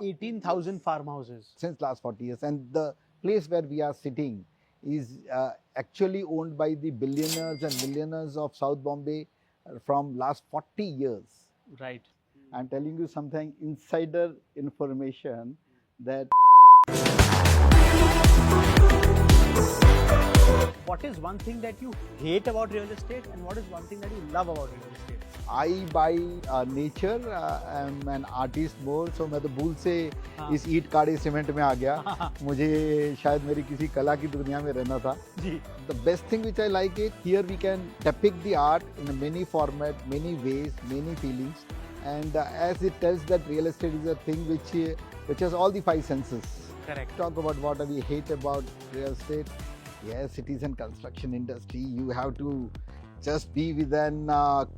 18,000 farmhouses. Since last 40 years. And the place where we are sitting is actually owned by the billionaires and millionaires of South Bombay from last 40 years. Right. I'm telling you something insider information that What is one thing that you hate about real estate and what is one thing that you love about real estate? I buy nature. I'm an artist more, so मैं तो भूल से इस ईट काड़े cement में आ गया. मुझे शायद मेरी किसी कला की दुनिया में रहना था. जी. The best thing which I like it, here we can depict the art in a many format, many ways, many feelings, and as it tells that real estate is a thing which has all the five senses. Correct. Talk about what we hate about real estate. Yes, it is a construction industry. You have to just be with an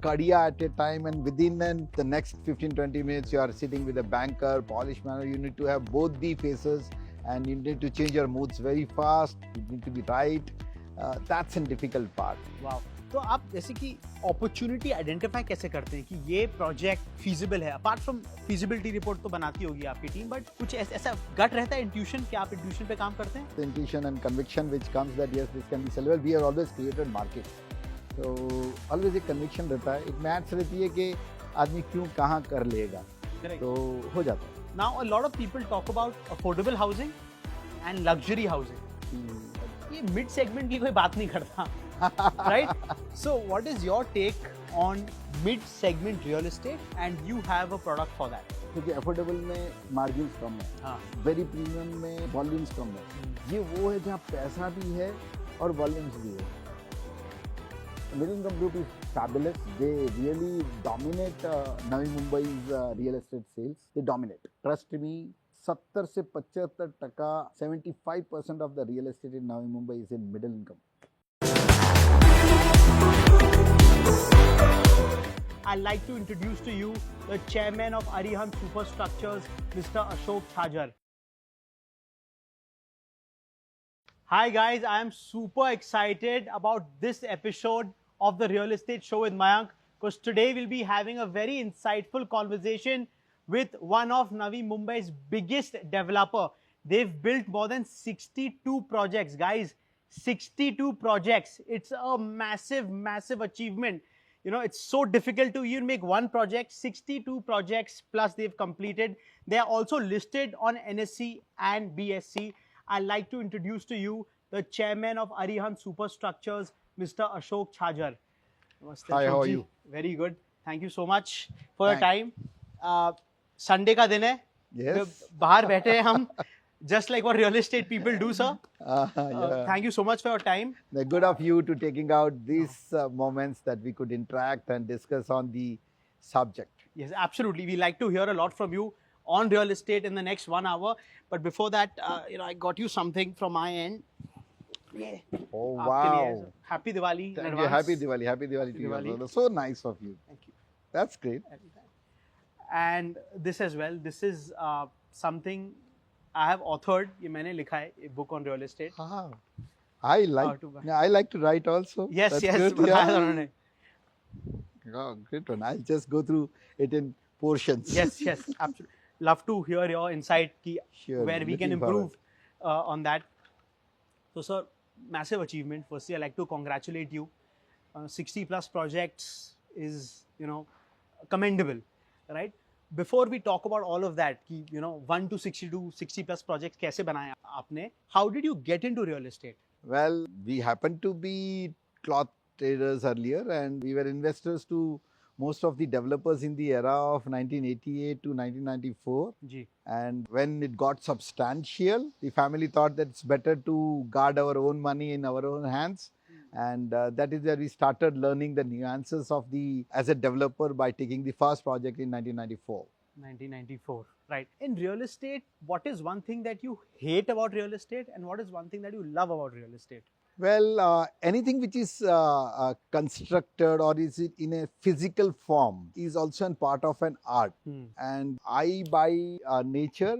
kadiya at a time, and within the next 15-20 minutes you are sitting with a banker, polished manner. You need to have both the faces and you need to change your moods very fast. You need to be right. That's a difficult part. Wow. तो आप जैसे कि opportunity identify कैसे करते हैं कि ये project feasible है? अपार्ट फ्रॉम फीजिबिलिटी रिपोर्ट तो बनाती होगी आपकी टीम, बट कुछ ऐसा गट रहता है, इंट्यूशन, कि आप इंट्यूशन पे काम करते हैं? The intuition and conviction which comes that yes, this can be sellable. We have always created market. So always एक conviction रहता है, एक मैथ्स रहती है कि आदमी क्यों कहाँ कर लेगा. Correct. तो हो जाता है. Now a lot of people talk about affordable housing and luxury housing. ये मिड सेगमेंट की कोई बात नहीं करता. Right? So what is your take on mid segment real estate and you have a product for that? क्योंकि affordable में margin कम है, हाँ. वेरी प्रीमियम में वॉल्यूम्स कम है. ये वो है जहाँ पैसा भी है और वॉल्यूम्स भी है. Middle income group is fabulous. They really dominate Navi Mumbai's real estate sales. They dominate. Trust me, 70 से 75% 75% of the real estate in Navi Mumbai is in middle income. I'd like to introduce to you the chairman of Arihant Superstructures, Mr. Ashok Chhajar. Hi guys, I am super excited about this episode of the Real Estate Show with Mayank, because today we'll be having a very insightful conversation with one of Navi Mumbai's biggest developer. They've built more than 62 projects, guys. 62 projects. It's a massive, massive achievement. You know, it's so difficult to even make one project. 62 projects plus they've completed. They are also listed on NSE and BSE. I'd like to introduce to you the chairman of Arihant Superstructures, Mr. Ashok Chhajar. Namaste, Hi, how are Ashok ji. you? Very good. Thank you so much for your time. Sunday का दिन है. Yes. बाहर बैठे हैं हम. Just like what real estate people do, sir. Yeah. Thank you so much for your time. The good of you to taking out these moments that we could interact and discuss on the subject. Yes, absolutely. We like to hear a lot from you on real estate in the next 1 hour. But before that, I got you something from my end. Yeah. Oh, आपके लिए, wow. sir. Happy Diwali in Thank you. advance. Happy Diwali. Happy Diwali to you. Diwali. Brother. So nice of you. Thank you. That's great. And this as well. This is something I have authored. ये मैंने लिखा है, a book on real estate. Ah, I like. to buy. I like to write also. Yes, That's yes. good, बताया था yeah. उन्होंने. Oh, great one. I'll just go through it in portions. Yes, yes. Absolutely. Love to hear your insight ki Sure, where we can looking forward. improve on that. So, sir, massive achievement. Firstly, I'd like to congratulate you. 60 plus projects is, commendable, right? Before we talk about all of that, ki, 1 to 62, 60 plus projects कैसे बनाए आपने? How did you get into real estate? Well, we happened to be cloth traders earlier, and we were investors to most of the developers in the era of 1988 to 1994. Ji. And when it got substantial, the family thought that it's better to guard our own money in our own hands. And that is where we started learning the nuances of as a developer by taking the first project in 1994. 1994, right? In real estate, what is one thing that you hate about real estate and what is one thing that you love about real estate? Well, anything which is constructed or is it in a physical form is also a part of an art. And I by nature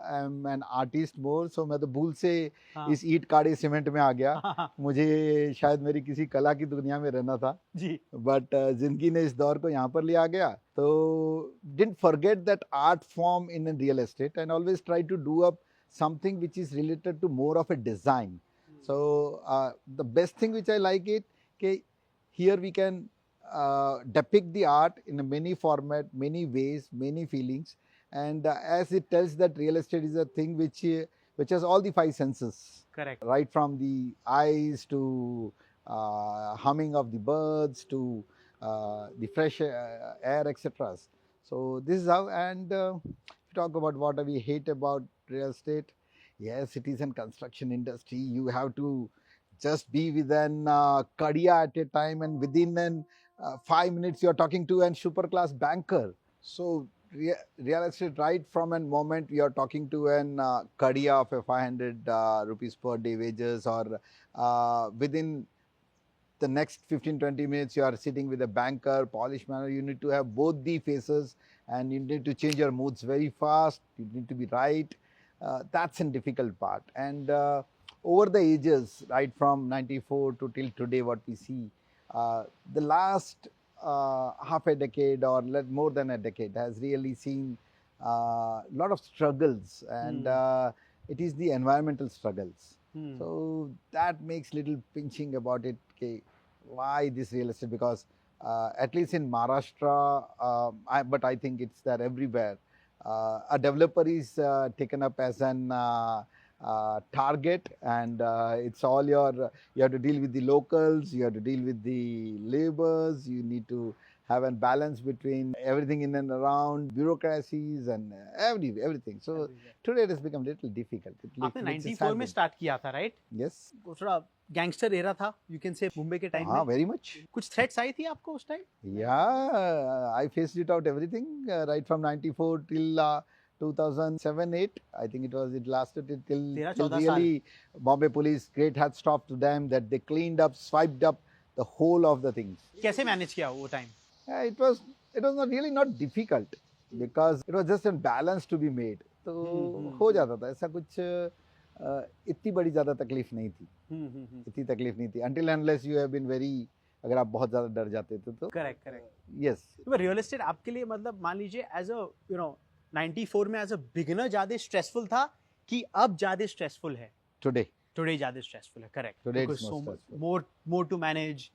am an artist more, so मैं तो भूल से हाँ इस ईंट काड़े cement में आ गया. हाँ मुझे शायद मेरी किसी कला की दुनिया में रहना था, जी बट जिंदगी ने इस दौर को यहाँ पर ले आ गया. तो didn't forget that art form in real estate and always try to do up something which is related to more of a design. So the best thing which I like it, okay, here we can depict the art in a many format, many ways, many feelings, and as it tells that real estate is a thing which has all the five senses, correct right from the eyes to humming of the birds to the fresh air, etc. So this is how, and if you talk about what we hate about real estate, yes, it is in construction industry. You have to just be with an Kadia at a time, and within 5 minutes you are talking to an super class banker. So real estate, right from a moment you are talking to an Kadia of a 500 rupees per day wages, or within the next 15-20 minutes you are sitting with a banker, polished manner. You need to have both the faces, and you need to change your moods very fast. You need to be right. That's a difficult part. And over the ages, right from 94 to till today, what we see, the last half a decade or more than a decade has really seen a lot of struggles, and it is the environmental struggles. So that makes little pinching about it. Okay, why this real estate? Because at least in Maharashtra, but I think it's there everywhere. A developer is taken up as an target, and it's all you have to deal with the locals, you have to deal with the laborers, you need to have a balance between everything in and around bureaucracies and everything. So today it has become a little difficult. आपने 94 में start किया था, right? Yes. थोड़ा gangster era था, you can say, Mumbai के time में. हाँ, very much. कुछ थ्रेट्स आई थी आपको उस time? Yeah, I faced it out everything right from 94 till 2007-8. I think it lasted till 13-14 really Bombay police, great hats off to them that they cleaned up, swiped up the whole of the things. कैसे manage किया वो time? It was really not difficult, because it was just a balance to be made. तो हो जाता था, ऐसा कुछ इतनी बड़ी ज़्यादा तकलीफ नहीं थी. इतनी तकलीफ नहीं थी until unless you have been very, अगर आप बहुत ज़्यादा डर जाते थे तो. करेक्ट. Yes. रियल एस्टेट आपके लिए, मतलब मान लीजिए एज अ 94 में एज अ बिगिनर ज्यादा स्ट्रेसफुल था कि अब ज्यादा स्ट्रेसफुल है? Today ज्यादा स्ट्रेसफुल है. Correct. Today it's more stressful. more to manage.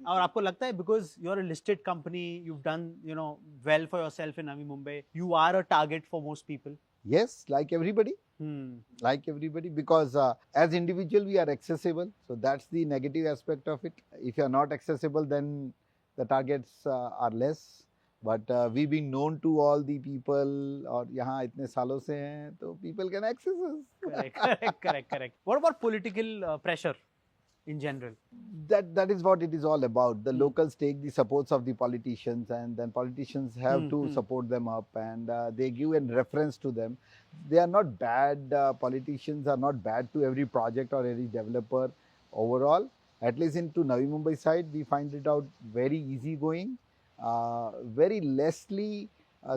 और आपको लगता है because you are a listed company, you have done well for yourself in Navi Mumbai, you are a target for most people? Yes, like everybody. Like everybody, because as individual we are accessible, so that's the negative aspect of it. If you are not accessible, then the targets are less. But we being known to all the people, और यहाँ इतने सालों से हैं, तो people can access us. Correct. What about political pressure in general? That is what it is all about. The locals take the supports of the politicians, and then politicians have to support them up, and they give a reference to them. They are not bad. Politicians are not bad to every project or every developer overall. At least into Navi Mumbai side, we find it out very easygoing, very lessly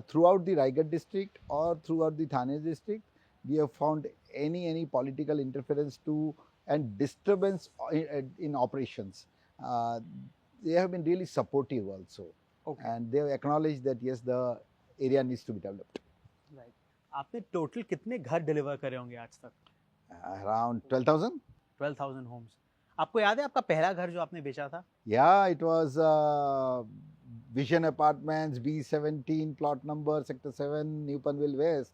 throughout the Raigad district or throughout the Thane district. We have found any political interference to and disturbance in operations. They have been really supportive also. Okay. And they have acknowledged that yes, the area needs to be developed. Right. आपने total कितने घर deliver करे होंगे आज तक? Around 12,000. 12,000 homes. आपको याद है आपका पहला घर जो आपने बेचा था? Yeah, it was Vision Apartments, B17, plot number, Sector 7, New Panvel West.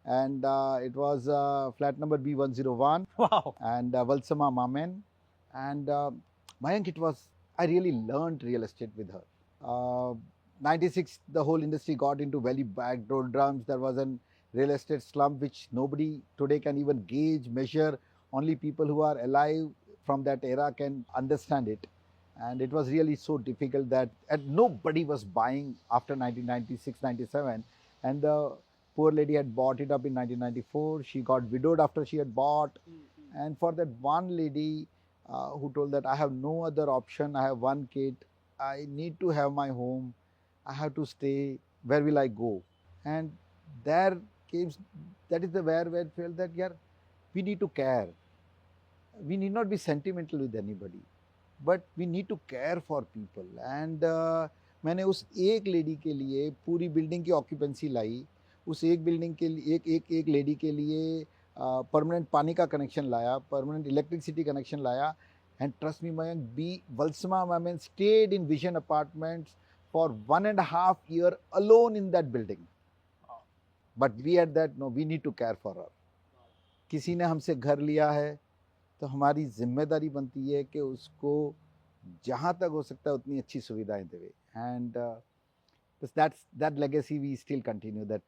And it was flat number B101. Wow. And Valsama Mamen. And Mayank, I really learned real estate with her. 96, the whole industry got into very bad doldrums. There was a real estate slump which nobody today can even gauge, measure. Only people who are alive from that era can understand it. And it was really so difficult that nobody was buying after 1996, 97. And the poor lady had bought it up in 1994. She got widowed after she had bought. And for that one lady who told that I have no other option, I have one kid, I need to have my home, I have to stay, where will I go? And there came, that is the where I felt that, yeah, we need to care. We need not be sentimental with anybody, but we need to care for people. And मैंने उस एक lady के लिए पूरी building की occupancy लाई, उस एक building के लिए एक लेडी के लिए परमानेंट पानी का कनेक्शन लाया, परमानेंट इलेक्ट्रिसिटी कनेक्शन लाया. And trust me, Mayank, B. Valsma Maman stayed in Vision Apartments for 1.5 years alone in that building. But we had that, no, we need to care for her. किसी ने हमसे घर लिया है तो हमारी जिम्मेदारी बनती है कि उसको जहाँ तक हो सकता है उतनी अच्छी सुविधाएं देवे. And that legacy we still continue, that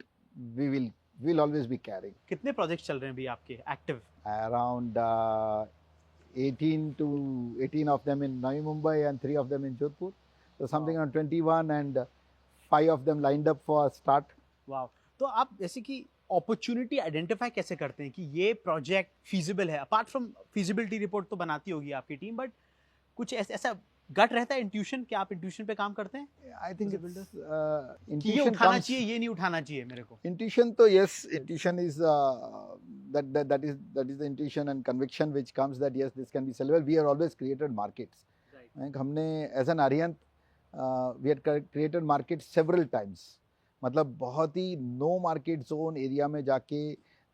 we will always be carrying. कितने प्रोजेक्ट्स चल रहे हैं अभी आपके active? Around 18 of them in Navi Mumbai and 3 of them in Jodhpur. So something around 21 and 5 of them lined up for start. वाह. तो आप जैसे कि अपॉर्चुनिटी आइडेंटिफाई कैसे करते हैं कि ये प्रोजेक्ट फीजिबल है? अपार्ट फ्रॉम फीजिबिलिटी रिपोर्ट तो बनाती होगी आपकी टीम, बट कुछ ऐसा गट रहता है, इंट्यूशन, कि आप इंट्यूशन पे काम करते हैं? I think it's कि ये उठाना चाहिए, ये नहीं उठाना चाहिए मेरे को. Intuition, तो yes, intuition is that is the intuition and conviction which comes that yes, this can be sellable. We have always created markets. Right. हमने as an Arihant we had created markets several times. मतलब बहुत ही know market zone area में जाके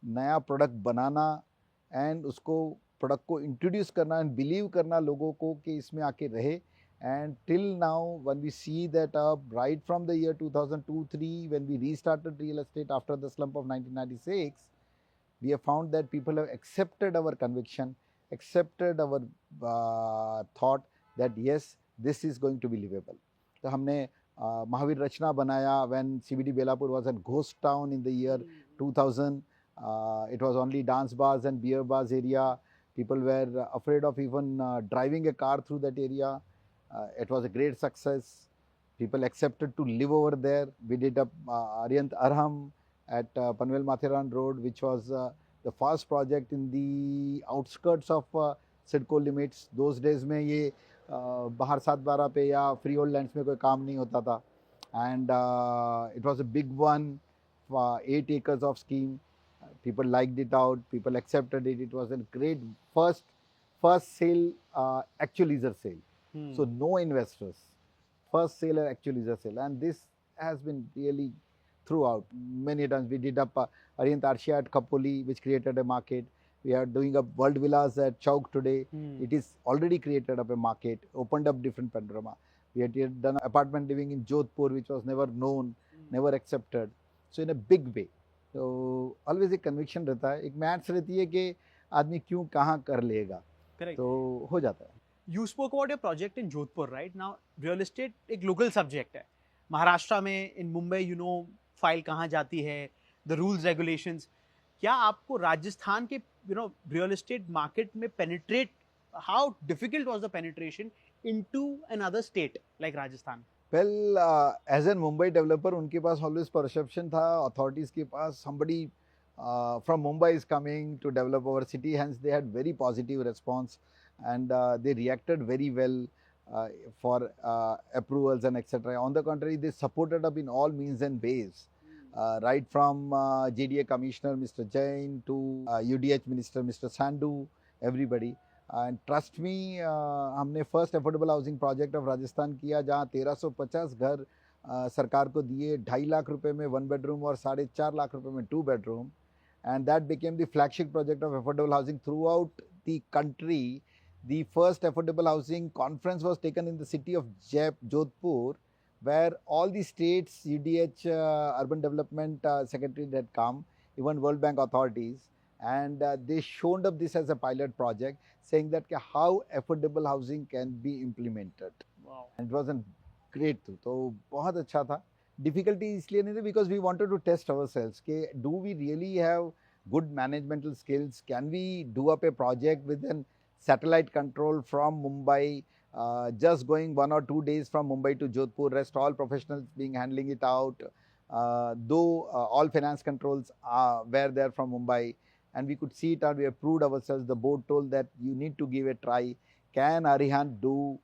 नया product banana and उसको product को introduce करना and believe करना लोगों को कि इसमें आके रहे. And till now, when we see that right from the year 2002-03, when we restarted real estate after the slump of 1996, we have found that people have accepted our conviction, accepted our thought that yes, this is going to be livable. तो हमने Mahavir Rachna बनाया when CBD Belapur was a ghost town in the year 2000. It was only dance bars and beer bars area. People were afraid of even driving a car through that area. It was a great success. People accepted to live over there. We did a Arihant Arham at Panvel Mathiran Road, which was the first project in the outskirts of SIDCO limits. Those days में ये बाहर 7/12 पे या free hold lands में कोई काम नहीं होता था. And it was a big one, 8 acres of scheme. People liked it out. People accepted it. It was a great first sale, actual leaser sale. So no investors, first sale and actual leaser sale, and this has been really throughout. Many times we did up Arihant Arshia at Khopoli, which created a market. We are doing up World Villas at Chowk today. It is already created up a market, opened up different panorama. We had done apartment living in Jodhpur, which was never known, never accepted. So in a big way. So always एक conviction रहता है, एक maths रहती है कि आदमी क्यों कहाँ कर लेगा. Correct. तो हो जाता है. You spoke about your project in Jodhpur, right? Now, real estate एक local subject है. महाराष्ट्र में, in Mumbai, you know, file कहाँ जाती है, the rules, regulations. क्या आपको राजस्थान के, you know, real estate market में penetrate, how difficult was the penetration into another state like Rajasthan? Well, as a Mumbai developer, उनके पास always perception था, authorities के पास somebody from Mumbai is coming to develop our city. Hence, they had very positive response. And they reacted very well for approvals and etc. On the contrary, they supported up in all means and ways, right from JDA Commissioner Mr. Jain to UDH Minister Mr. Sandhu, everybody. And trust me, हमने first affordable housing project of Rajasthan किया जहाँ 1350 घर सरकार को दिए 2.5 लाख रुपए में 1 bedroom और 4.5 लाख रुपए में 2 bedroom. And that became the flagship project of affordable housing throughout the country. The first affordable housing conference was taken in the city of Jodhpur, where all the states, UDH, Urban Development Secretary had come, even World Bank authorities, and they showed up this as a pilot project, saying that how affordable housing can be implemented. Wow. And it was a great thing. So, बहुत अच्छा था. Difficulty इसलिए नहीं थी because we wanted to test ourselves. Do we really have good managemental skills? Can we do up a project with an satellite control from Mumbai, just going 1 or 2 days from Mumbai to Jodhpur, rest all professionals being handling it out, though all finance controls were there from Mumbai. and we could see it and we have proved ourselves. The board told that you need to give a try. Can Arihant do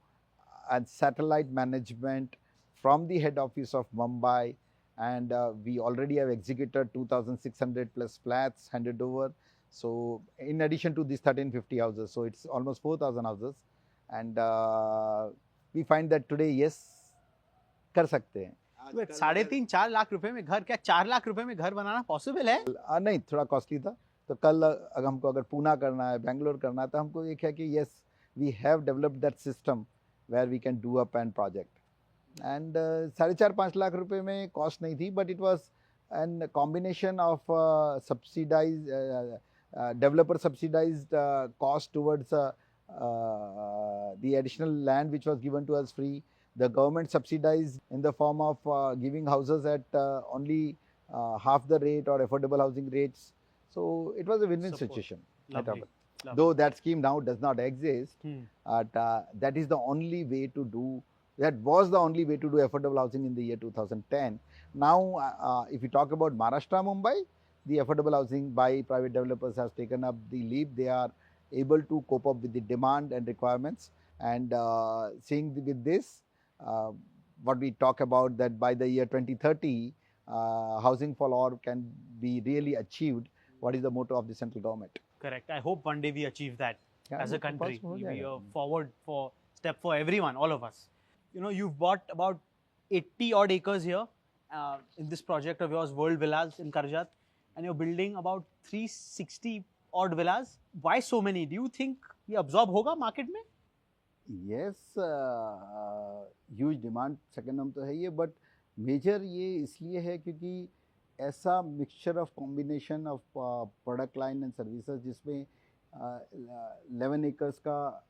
and satellite management from the head office of Mumbai? And we already have executed 2,600 plus flats handed over. So in addition to these 1350 houses, so it's almost 4,000 houses. And we find that today, yes, कर सकते हैं. 3.5-4 लाख रुपए में घर, क्या 4 लाख रुपए में घर बनाना पॉसिबल है? नहीं, थोड़ा कॉस्टली था. तो कल हमको अगर पूना करना है, बेंगलोर करना है, तो हमको एक है कि yes, we have developed that system where we can do up and project. And 4.5-5 lakh रुपए में कॉस्ट नहीं थी, but it was a combination of subsidized developer subsidized cost towards the additional land which was given to us free. The government subsidized in the form of giving houses at only half the rate or affordable housing rates. So it was a win-win situation. Lovely. Though that scheme now does not exist, but that is the only way to do. That was the only way to do affordable housing in the year 2010. Now, if you talk about Maharashtra, Mumbai, the affordable housing by private developers has taken up the leap. They are able to cope up with the demand and requirements. And seeing with this, what we talk about that by the year 2030, housing for all can be really achieved. What is the motto of the central government? Correct. I hope one day we achieve that as a country. possible, We yeah. a forward for step for everyone, all of us. You know, you've bought about 80 odd acres here in this project of yours, World Villas in Karjat, and you're building about 360 odd villas. Why so many? Do you think ये absorb होगा market में? Yes, huge demand second हम तो है ये, but major ये इसलिए है क्योंकि ऐसा mixture of combination of product line and services जिसमें 11 acres का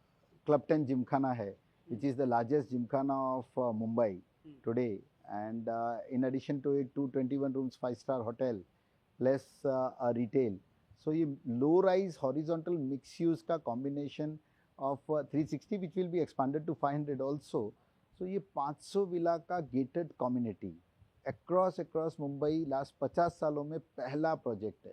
Club 10 Gymkhana है, which is the largest gymkhana of Mumbai today, and in addition to it, 221 rooms 5-star hotel plus a retail. So ये low rise horizontal mixed use का combination of 360 which will be expanded to 500 also. So ये 500 villa का gated community across Mumbai last 50 सालों में पहला project है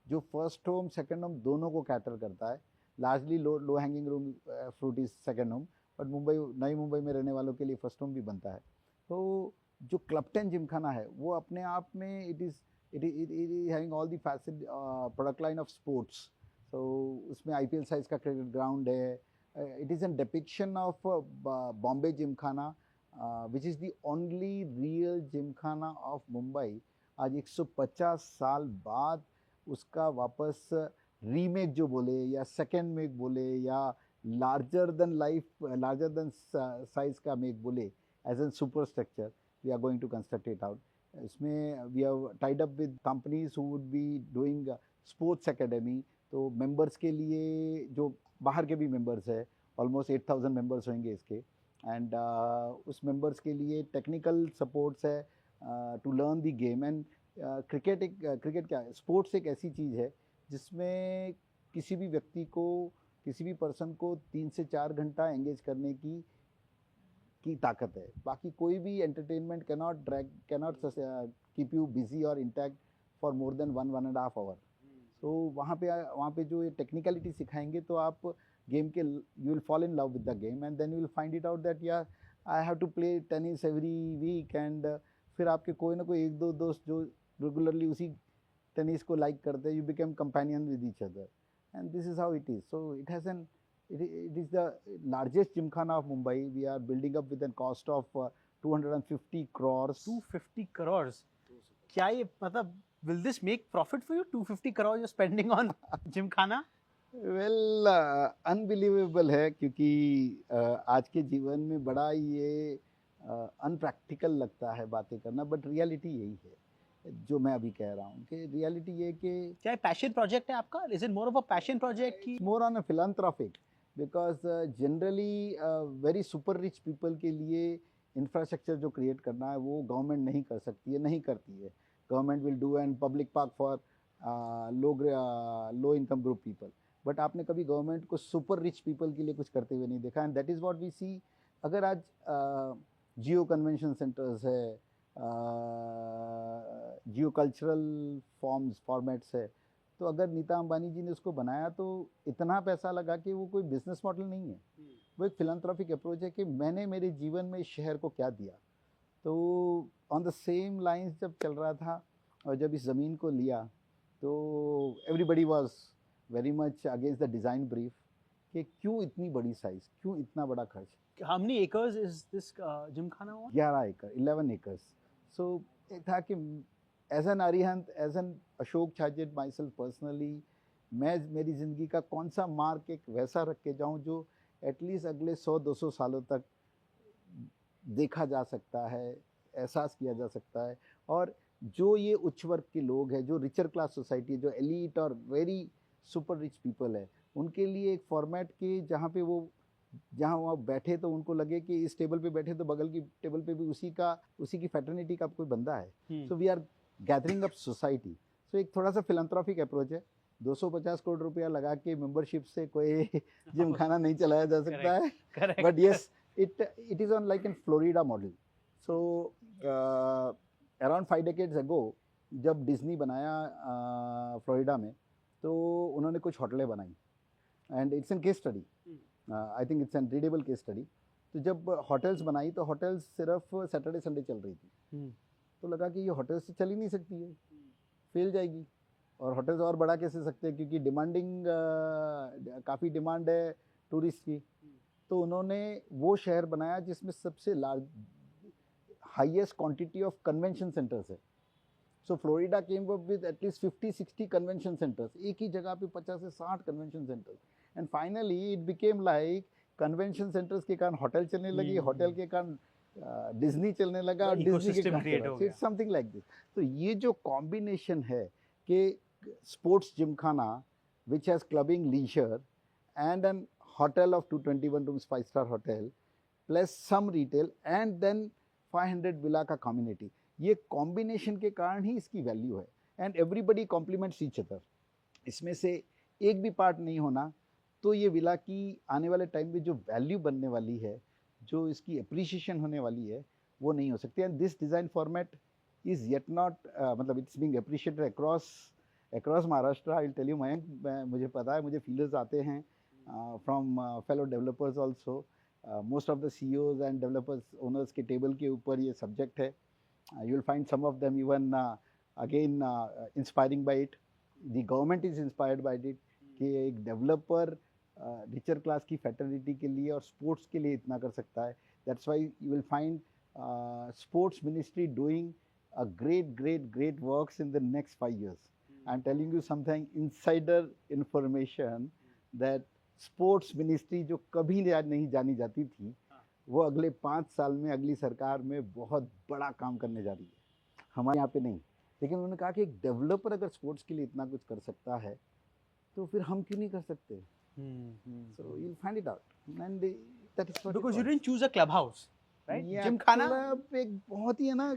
जो first home second home दोनों को कैटर करता है. Largely low hanging room fruit is second home, but नई मुंबई में रहने वालों के लिए फर्स्ट होम भी बनता है. तो जो क्लब 10 जिमखाना है वो अपने आप में it is having all the facility product line of sports. So उसमें IPL साइज का क्रिकेट ग्राउंड है. It is an depiction of Bombay Gymkhana which is the only real gymkhana of Mumbai. आज 150 साल बाद उसका वापस रीमेक जो बोले या सेकेंड मेक बोले या लार्जर देन साइज का मेक बोले as an super structure, we are going to construct it out. इसमें we have tied up with companies who would be doing sports academy. तो मेंबर्स के लिए जो बाहर के भी मेंबर्स है, ऑलमोस्ट 8,000 मेंबर्स होंगे इसके, एंड उस मेंबर्स के लिए टेक्निकल सपोर्ट्स है to learn the game. And cricket क्या है, स्पोर्ट्स एक ऐसी चीज़ है जिसमें किसी भी व्यक्ति को, किसी भी पर्सन को 3 से 4 घंटा एंगेज करने की ताकत है. बाकी कोई भी entertainment cannot keep you busy और intact for more than 1.5 hour. तो वहाँ पे जो ये टेक्निकलिटी सिखाएंगे तो आप गेम के you will fall in love with the game and then you will find it out that यार I have to play tennis every week. And फिर आपके कोई ना कोई 1-2 दोस्त जो रेगुलरली उसी टेनिस को लाइक करते हैं, you become companion with each other, and this is how it is. So it is the largest gymkhana of Mumbai. We are building up with a cost of 250 crores. 250 crores. क्या ये मतलब will this make profit for you? 250 crores you're spending on gymkhana? Well, unbelievable है क्योंकि आज के जीवन में बड़ा ये अनप्रैक्टिकल लगता है बातें करना, बट रियलिटी यही है जो मैं अभी कह रहा हूँ कि रियलिटी ये कि क्या पैशन प्रोजेक्ट है आपका? Is it more of a passion project की more on a philanthropic? Because generally very super rich people के लिए इंफ्रास्ट्रक्चर जो क्रिएट करना है वो गवर्नमेंट नहीं कर सकती है, नहीं करती है. Government will do an public park for low income group people, but आपने कभी गवर्नमेंट को सुपर रिच पीपल के लिए कुछ करते हुए नहीं देखा. And that is what we see. अगर आज जियो कन्वेंशन सेंटर्स है, जियो कल्चरल फॉर्मेट्स है, तो अगर नीता अंबानी जी ने उसको बनाया तो इतना पैसा लगा कि वो कोई बिजनेस मॉडल नहीं है, वो एक फिलैंथ्रोपिक अप्रोच है कि मैंने मेरे जीवन में इस शहर को क्या दिया। तो ऑन द सेम लाइंस जब चल रहा था और जब इस ज़मीन को लिया तो everybody was very much against the design brief कि क्यों इतनी बड़ी साइज़, क्यों इतना बड़ा खर्च। How many acres is this Gymkhana on? 11 एकड़ 11 एकर्स। सो एक था कि as an Arihant, as an Ashok Chhajed myself personally, मैं मेरी ज़िंदगी का कौन सा मार्क एक वैसा रख के जाऊँ जो एटलीस्ट अगले 100-200 सालों तक देखा जा सकता है, एहसास किया जा सकता है। और जो ये उच्च वर्ग के लोग हैं, जो रिचर क्लास सोसाइटी, जो एलीट और वेरी सुपर रिच पीपल है, उनके लिए एक फॉर्मेट के जहाँ पे वो जहाँ वहाँ बैठे तो उनको लगे कि इस टेबल पे बैठे तो बगल की टेबल पे भी उसी की फैटर्निटी का कोई बंदा है। So we are gathering up society. So एक थोड़ा सा फिलैंथ्रोपिक अप्रोच है। 250 करोड़ रुपया लगा के मेंबरशिप से कोई जिमखाना नहीं चलाया जा सकता है, but yes it is on like in Florida model. So around 5 decades ago जब डिज्नी बनाया फ्लोरिडा में, तो उन्होंने कुछ होटलें बनाई and it's an case study, I think it's an readable case study. तो जब होटल्स बनाई तो होटल्स सिर्फ सैटरडे संडे चल रही थी, तो लगा कि ये होटल्स से चल ही नहीं सकती है, फेल जाएगी। और होटल्स और बढ़ा कैसे सकते हैं, क्योंकि डिमांडिंग काफ़ी डिमांड है टूरिस्ट की। तो उन्होंने वो शहर बनाया जिसमें सबसे large highest quantity of convention centres है। So Florida came up with at least 50-60 convention centres, एक ही जगह पे 50 से 60 convention centres. And finally it became like convention centres के कारण होटल चलने लगी, होटल के कारण डिज्नी चलने लगा, और डिज्नी के कारण समथिंग लाइक दिस। तो ये जो कॉम्बिनेशन है कि sports gymkhana which has clubbing, leisure and an hotel of 221 rooms 5-star hotel plus some retail and then 500 villa का community, ये combination के कारण ही इसकी वैल्यू है। And everybody compliments each other. इसमें से एक भी पार्ट नहीं होना तो ये विला की आने वाले टाइम में जो वैल्यू बनने वाली है, जो इसकी अप्रिसिएशन होने वाली है, वो नहीं हो सकती। And this design format is yet not, मतलब it's being appreciated across Maharashtra. I will tell you Mayank, मुझे पता है, मुझे फीलर्स आते हैं from fellow developers also. Most of the CEOs and developers, owners के टेबल के ऊपर ये सब्जेक्ट है। You will find some of them even again inspiring by it. The government is inspired by it कि एक developer richer class की fraternity के लिए और स्पोर्ट्स के लिए इतना कर सकता है। That's why you will find sports ministry doing a great works in the next 5 years. I'm telling you something insider information that sports ministry जो कभी नहीं जानी जाती थी, वो अगले 5 साल में अगली सरकार में बहुत बड़ा काम करने जा रही है। हमारे यहाँ पे नहीं, लेकिन उन्होंने कहा कि एक डेवलपर अगर स्पोर्ट्स के लिए इतना कुछ कर सकता है तो फिर हम क्यों नहीं कर सकते। So you find it out and that is because you didn't choose a club house, right? Gymkhana club एक बहुत ही है ना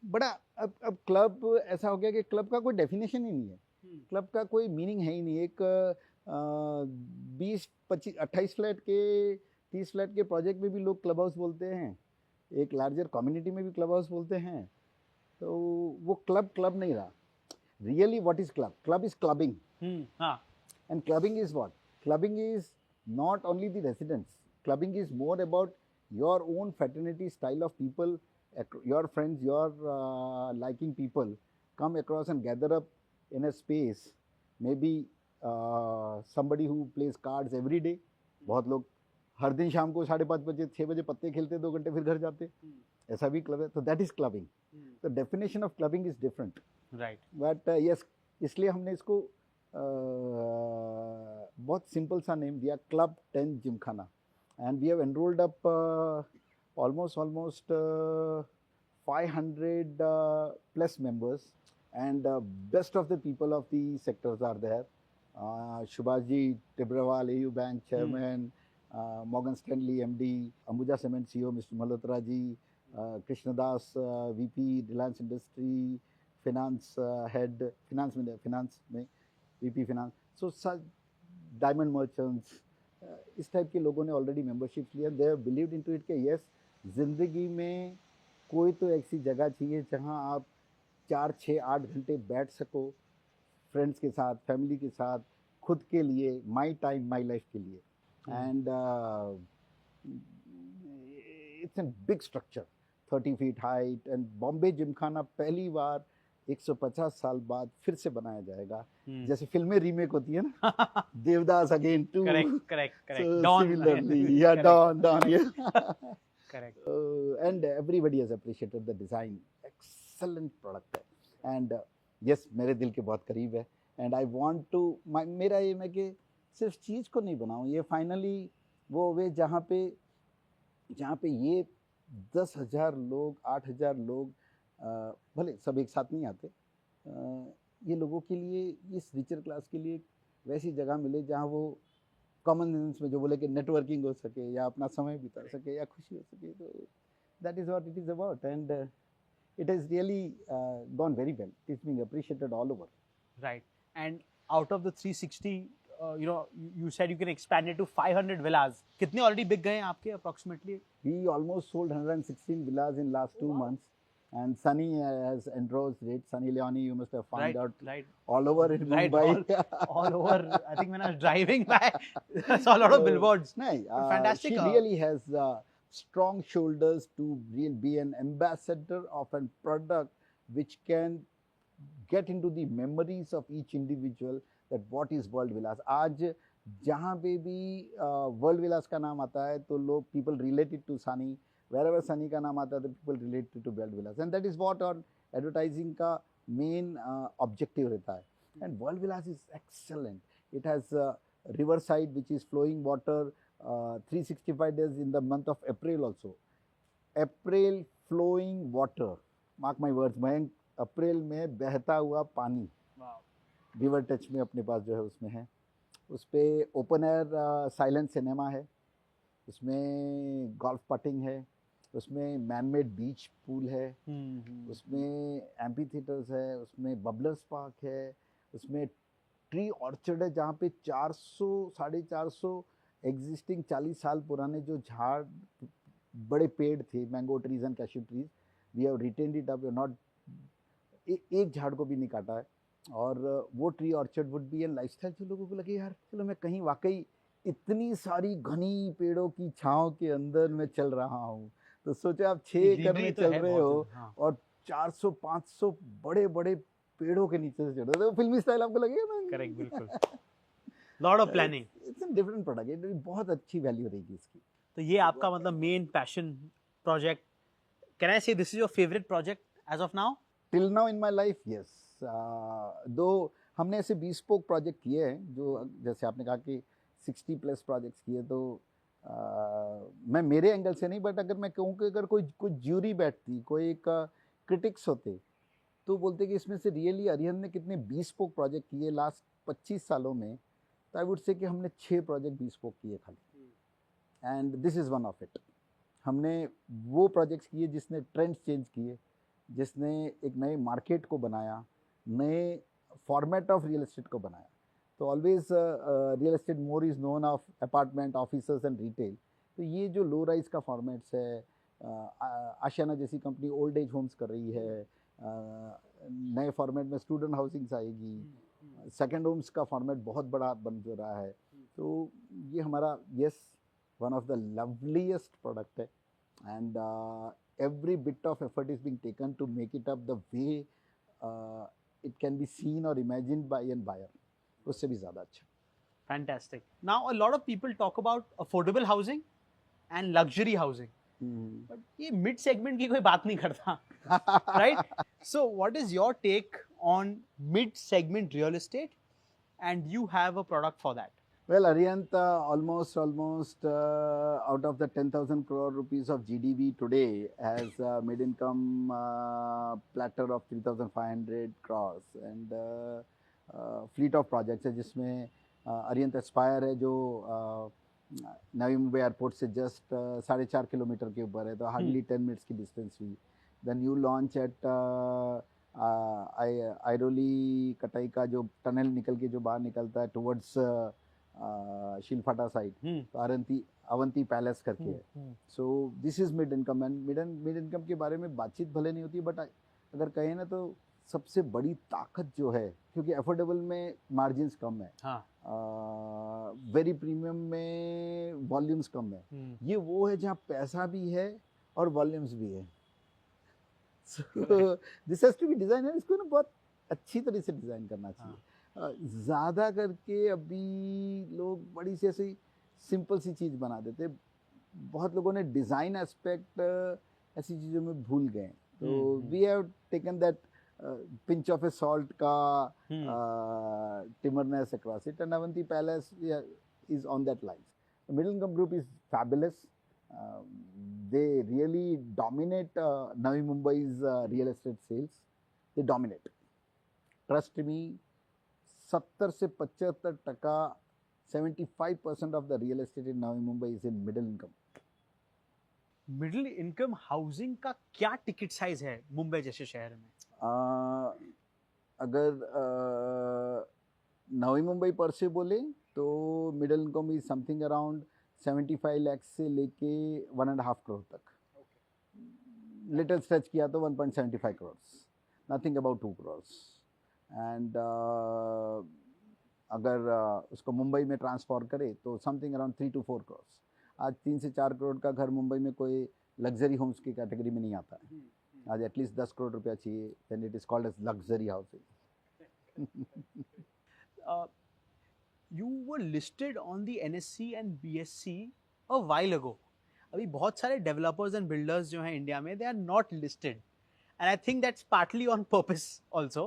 बड़ा, अब क्लब ऐसा हो गया कि क्लब का कोई डेफिनेशन ही नहीं है, क्लब का कोई मीनिंग है ही नहीं। एक 20-25-28 फ्लैट के 30 फ्लैट के प्रोजेक्ट में भी लोग क्लब हाउस बोलते हैं, एक लार्जर कम्युनिटी में भी क्लब हाउस बोलते हैं। तो वो क्लब नहीं रहा। Really what is club? Club is clubbing. And clubbing is what? Clubbing is not only the residents, clubbing is more about your own fraternity style of people, your friends, your liking people come across and gather up in a space, maybe somebody who plays cards every day. बहुत लोग हर दिन शाम को 5:30 बजे 6 बजे पत्ते खेलते, 2 घंटे फिर घर जाते, ऐसा भी क्लब है। तो that is clubbing. The definition of clubbing is different, right? But yes, इसलिए हमने इसको बहुत सिंपल सा नेम दिया, club 10 gymkhana. And we have enrolled up almost 500 plus members, and best of the people of the sectors are there. Subhashji Tibrawal, AU Bank Chairman, Morgan Stanley MD, Ambuja Cement CEO Mr. Malhotra ji, Krishnadas VP Reliance Industry, Finance Head, Finance में VP Finance, so Diamond Merchants, इस type के लोगों ने already membership लिया। They have believed into it कि yes, ज़िंदगी में कोई तो ऐसी जगह चाहिए जहां आप 4, 6, 8 घंटे बैठ सको, फ्रेंड्स के साथ, फैमिली के साथ, खुद के लिए, माई टाइम माई लाइफ के लिए. And it's an big structure, 30 feet height. And Bombay Gymkhana पहली बार 150 साल बाद फिर से बनाया जाएगा. जैसे फिल्में रीमेक होती है ना, Devdas again 2. Correct. So Dawn. similarly, yeah, Dawn, yeah. Correct. And everybody has appreciated the design. Excellent product है. And yes, मेरे दिल के बहुत करीब है. And I want to, मेरा ये है कि सिर्फ चीज़ को नहीं बनाऊँ, ये फाइनली वो वे जहाँ पे ये 10,000 लोग, 8,000 लोग, भले सब एक साथ नहीं आते, ये लोगों के लिए, इस रिचर क्लास के लिए वैसी जगह मिले जहाँ वो कॉमन सेंस में जो बोले कि नेटवर्किंग हो सके या अपना समय बिता सके या खुशी हो सके. तो that is what it is about. And it has really gone very well. It's being appreciated all over. Right. And out of the 360, you said you can expand it to 500 villas. कितने already बिक गए हैं आपके approximately? We almost sold 116 villas in last 2 months. And Sunny has endorsed it. Sunny Leone, you must have found out all over in Mumbai. All over. I think when I was driving by, I saw a lot of billboards. Fantastic. She really has strong shoulders to be an ambassador of a product which can get into the memories of each individual that what is World Villas. आज जहाँ पे भी World Villas का नाम आता है तो लोग people relate it to Sunny. Wherever Sunny का नाम आता है तो people relate it to World Villas. And that is what our advertising का main objective रहता है. And World Villas is excellent. It has riverside which is flowing water. 365 days in the month of April also. April flowing water. Mark my words, Mayank, अप्रैल में बहता हुआ पानी. River touch में अपने पास जो है उसमें है. उस पर ओपन एयर साइलेंट सिनेमा है, उसमें गोल्फ पटिंग है, उसमें मैनमेड बीच पूल है, उसमें एम्पी थिएटर्स है, उसमें बबलर्स पार्क है, उसमें ट्री ऑर्चर्ड है जहाँ पे 400-450 एग्जिस्टिंग 40 साल पुराने जो झाड़ बड़े पेड़ थे, mango trees and cashew trees, we have retained it up. Not एक झाड़ को भी नहीं काटा है. और वो tree orchard would be an lifestyle जो लोगों को लगे यार चलो मैं कहीं वाकई इतनी सारी घनी पेड़ों की छांव के अंदर मैं चल रहा हूँ. तो सोचे आप 6 एकड़ में चल रहे हो और 400-500 बड़े बड़े पेड़ों के नीचे से चल रहे हो, तो फिल्मी स्टाइल आपको लगेगा ना. करेक्ट, बिल्कुल. Lot of planning. It's a different product. बहुत अच्छी वैल्यू रहेगी इसकी. तो ये आपका मतलब main passion project. Can I say this is your favourite project as of now? Till now in my life, yes. दो हमने ऐसे 20 प्रोजेक्ट किए हैं जो जैसे आपने कहा कि 60+ प्रोजेक्ट्स किए, तो मैं मेरे एंगल से नहीं, बट अगर मैं कहूँ कि अगर कोई ज्यूरी बैठती, कोई एक क्रिटिक्स होते तो बोलते कि इसमें से रियली अरिहंत ने कितने 20 प्रोजेक्ट किए लास्ट 25 सालों में, तो आई वुड से कि हमने 6 प्रोजेक्ट 20 किए खाली. And this is one of it. हमने वो प्रोजेक्ट्स किए जिसने ट्रेंड्स चेंज किए, जिसने एक नए मार्केट को बनाया, नए फॉर्मेट ऑफ रियल एस्टेट को बनाया. तो always real estate more is known of apartment, officers and retail. तो ये जो लो राइज का फॉर्मेट्स है, आशियाना जैसी कंपनी ओल्ड एज होम्स कर रही है, नए फॉर्मेट में स्टूडेंट हाउसिंग्स आएगी, सेकेंड होम्स का फॉर्मेट बहुत बड़ा बन जो रहा है. तो ये हमारा yes one of the loveliest product है. And every bit of effort is being taken to make it up the way it can be seen or imagined by a buyer. उससे भी ज़्यादा अच्छा. Fantastic. Now a lot of people talk about affordable housing and luxury housing. But ये mid segment की कोई बात नहीं करता, right? So what is your take on mid segment real estate? And you have a product for that. Well, Arihant, almost out of the 10,000 crore rupees of GDP today has mid-income platter of 3,500 crores and fleet of projects है जिसमें Arihant Aspire है जो Navi Mumbai airport से just 4.5 kilometre के ऊपर है, तो hardly 10 minutes की डिस्टेंस हुई. द न्यू लॉन्च एट आइरोली कटाई का जो टनल निकल के जो बाहर निकलता है टुवर्ड्स शिलफाटा साइड, तो अवंती पैलेस करके है. So this is mid income. And mid income के बारे में बातचीत भले नहीं होती, बट अगर कहें ना तो सबसे बड़ी ताकत जो है क्योंकि अफोर्डेबल में मार्जिन्स कम है, हाँ वेरी प्रीमियम में वॉल्यूम्स कम है, ये वो है जहाँ पैसा भी है और वॉल्यूम्स भी है। So this has to be design, इसको ना बहुत अच्छी तरह से डिज़ाइन करना चाहिए। ज़्यादा करके अभी लोग बड़ी सी ऐसी सिंपल सी चीज़ बना देते, बहुत लोगों ने डिज़ाइन एस्पेक्ट ऐसी चीज़ों में भूल गए। तो we have taken that pinch of a salt ka timberness across it, and Avanti Palace is on that line. The Middle Income Group is fabulous. They really dominate Navi Mumbai's real estate sales. They dominate. Trust me, 70 से 75% 75% of the real estate in Navi Mumbai is in middle income. Middle income housing का क्या ticket size है मुंबई जैसे शहर में? अगर नवी मुंबई पर से बोले तो middle income is something around 75 lakh से लेके 1.5 करोड़ तक। लिटिल स्ट्रेच किया तो 1.75 crore, nothing about 2 crore. And अगर उसको मुंबई में ट्रांसफर करे तो समथिंग अराउंड 3 to 4 करोड़। आज 3 से 4 करोड़ का घर मुंबई में कोई लग्जरी होम्स की कैटेगरी में नहीं आता है। आज एटलीस्ट 10 करोड़ रुपया चाहिए, then it is called as luxury housing. You were listed on the NSE and BSE a while ago. अभी बहुत सारे developers and builders जो हैं इंडिया में, they are not listed, and I think that's partly on purpose also.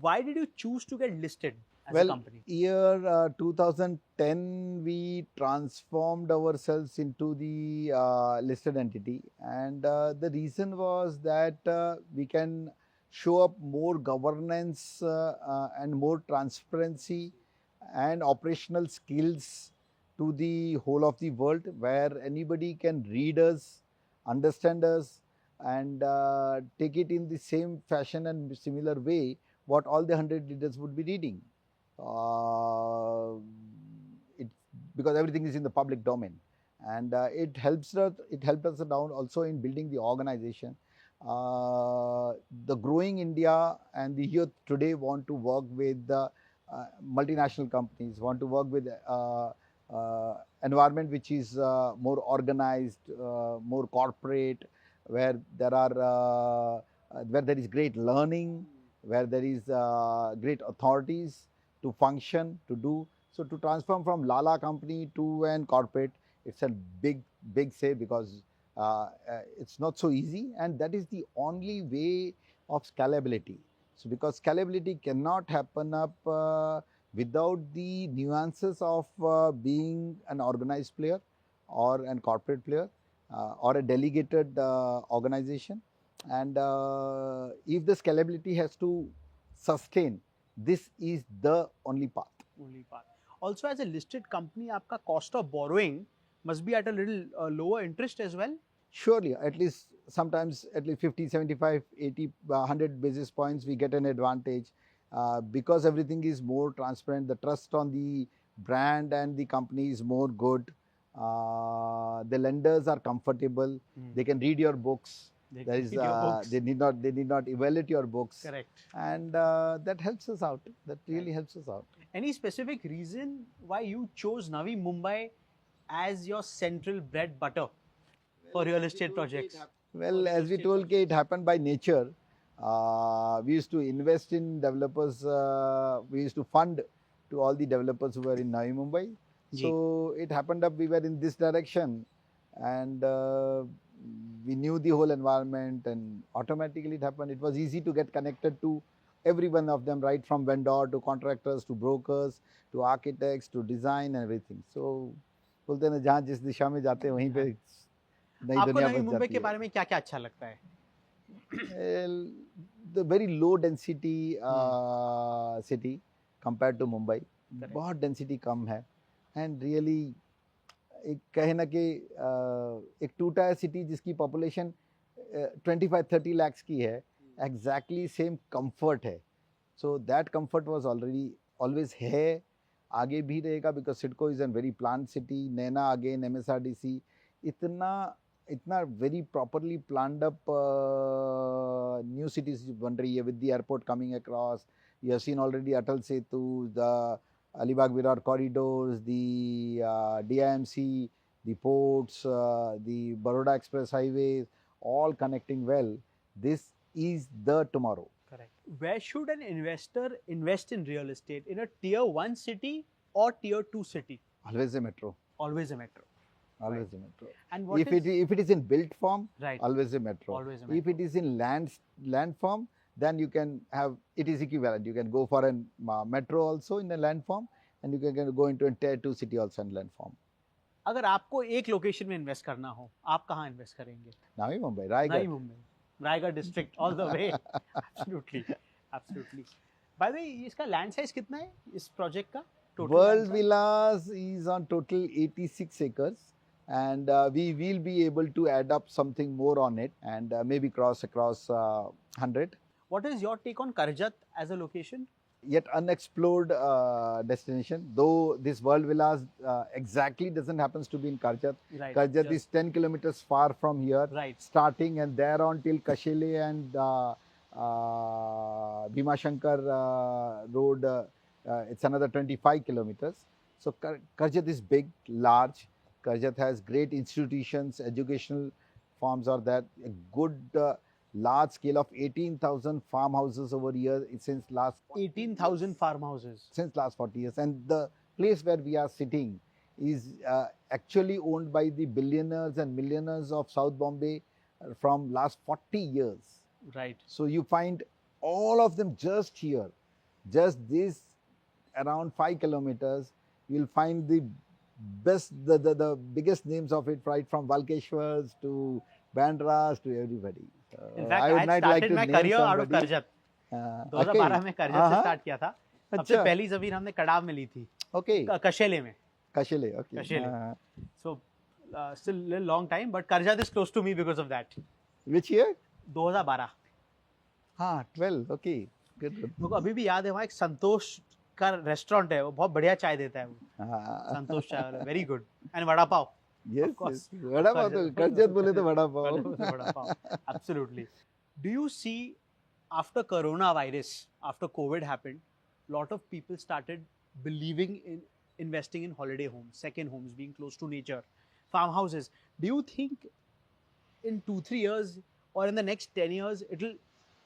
Why did you choose to get listed as a company? Year 2010 we transformed ourselves into the listed entity, and the reason was that we can show up more governance and more transparency and operational skills to the whole of the world, where anybody can read us, understand us, and take it in the same fashion and similar way what all the 100 leaders would be reading. Because everything is in the public domain, and it helped us down also in building the organization. The growing India and the youth today want to work with the multinational companies, want to work with environment which is more organized, more corporate, where there is great learning, where there is great authorities to function, to do. So to transform from Lala company to an corporate, it's a big say, because it's not so easy, and that is the only way of scalability. So because scalability cannot happen up without the nuances of being an organized player or an corporate player or a delegated organization. And if the scalability has to sustain, this is the only path. Also, as a listed company, आपका cost of borrowing must be at a little lower interest as well. Surely, at least sometimes at least 50, 75, 80, 100 basis points we get an advantage because everything is more transparent. The trust on the brand and the company is more good. The lenders are comfortable. They can read your books. They need not evaluate your books. Correct. And that helps us out. That really helps us out. Any specific reason why you chose Navi Mumbai as your central bread butter for real estate projects? Well, as we told, it happened by nature. We used to invest in developers. We used to fund to all the developers who were in Navi Mumbai. So it happened up. We were in this direction, and we knew the whole environment, and automatically it happened. It was easy to get connected to every one of them, right from vendor to contractors to brokers to architects to design and everything. So बोलते हैं जहाँ जिस दिशा में जाते हैं वहीं पे नई दुनिया बस जाती है। आपको नवी मुंबई के बारे में क्या-क्या अच्छा लगता है? The very low density city compared to Mumbai. बहुत density कम है, and really एक कहे ना कि एक टूटा है सिटी जिसकी पॉपुलेशन 25-30 lakhs की है, exactly same comfort है. So that comfort was always है, आगे भी रहेगा, because Sidco is a very planned city. Nena again, MSRDC, इतना very properly planned up new cities बन रही है with the airport coming across. You have seen already Atal Setu, the Alibag Virar corridors, the DIMC, the ports, the Baroda Express highways, all connecting well. This is the tomorrow. Correct. Where should an investor invest in real estate? In a tier 1 city or tier 2 city? Always a metro. Always a metro. Always a metro. And what If it is in built form, right? always a metro. Always a If metro. it is in land form, then you can have, it is equivalent. You can go for a metro also in a land form, and you can go into a tier 2 city also in land form. अगर आपको एक location में invest करना हो, आप कहाँ invest करेंगे? Navi Mumbai, Raigad. Navi Mumbai, Raigad district, all the way. Absolutely, absolutely. By the way, इसका land size कितना है इस project का? Total World land size? Villas is on total 86 acres, and we will be able to add up something more on it, and maybe cross across 100. What is your take on Karjat as a location? Yet unexplored destination, though this World Villas exactly doesn't happens to be in Karjat. Right. Karjat is 10 kilometers far from here, Right. starting, and there on till Kashele and Bhimashankar road, it's another 25 kilometers. So Karjat is big, large. Karjat has great institutions, educational farms are there, a good large scale of 18,000 farmhouses over here since last 18,000 farmhouses. since last 40 years, and the place where we are sitting is actually owned by the billionaires and millionaires of South Bombay from last 40 years. Right. So you find all of them just here, just this around 5 kilometers. You'll find the best, the biggest names of it, right from Valkeshwars to Bandras to everybody. In fact, I would had not like started to my name career out of somebody. Karjat. Okay. 2012 में करजत से start किया था। सबसे अच्छा। पहली जमीन हमने कड़ाव में ली थी, Okay. कशेले में। Kashele, okay. Kashele. So still a long time, but Karjat is close to me because of that. Which year? 2012। हाँ, 12, okay. Good. मेरे को अभी भी याद है, वहाँ एक संतोष का रेस्टोरेंट है, वो बहुत बढ़िया चाय देता है वो, Santosh Chai Wala, very good, and vada pav. Yes, Of course. yes. Vada pav तो करजत बोले तो vada pav. Vada pav, absolutely. Do you see after coronavirus, after COVID happened, lot of people started believing in investing in holiday homes, second homes, being close to nature, farmhouses. Do you think in 2-3 years or in the next 10 years it will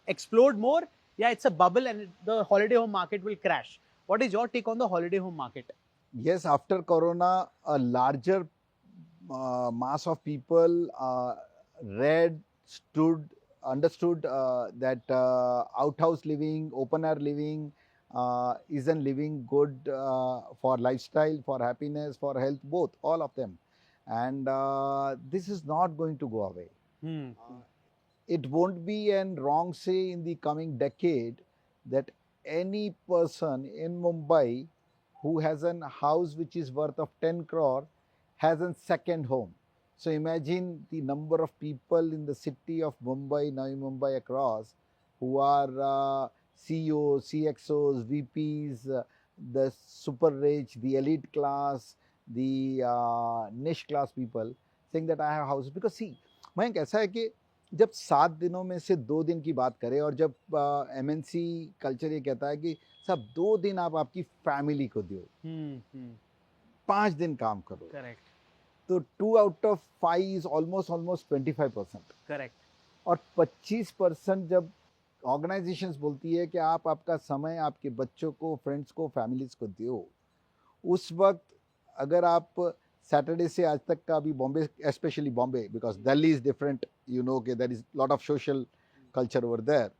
explode more? Yeah, it's a bubble and the holiday home market will crash. What is your take on the holiday home market? Yes, after Corona, a larger mass of people understood that outhouse living, open air living isn't living good for lifestyle, for happiness, for health, both, all of them. And this is not going to go away. It won't be a wrong say in the coming decade that any person in Mumbai who has a house which is worth of 10 crore has a second home. So imagine the number of people in the city of Mumbai, Navi Mumbai across, who are CEOs, CXOs, VPs, the super rich, the elite class, the niche class people, saying that I have houses. Because see, Mayank, ऐसा है कि जब 7 दिनों में से 2 दिन की बात करें और जब MNC कल्चर ये कहता है कि सब 2 दिन आप आपकी फैमिली को दो, 5 दिन काम करो, Correct. तो 2 out of 5 is almost 25%. Correct. और 25% जब ऑर्गेनाइजेशंस बोलती है कि आप आपका समय आपके बच्चों को, फ्रेंड्स को, फैमिलीज को दो, उस वक्त अगर आप सैटरडे से आज तक का अभी Bombay, specially Bombay, because Delhi is different, you know कि there is lot of social culture over there.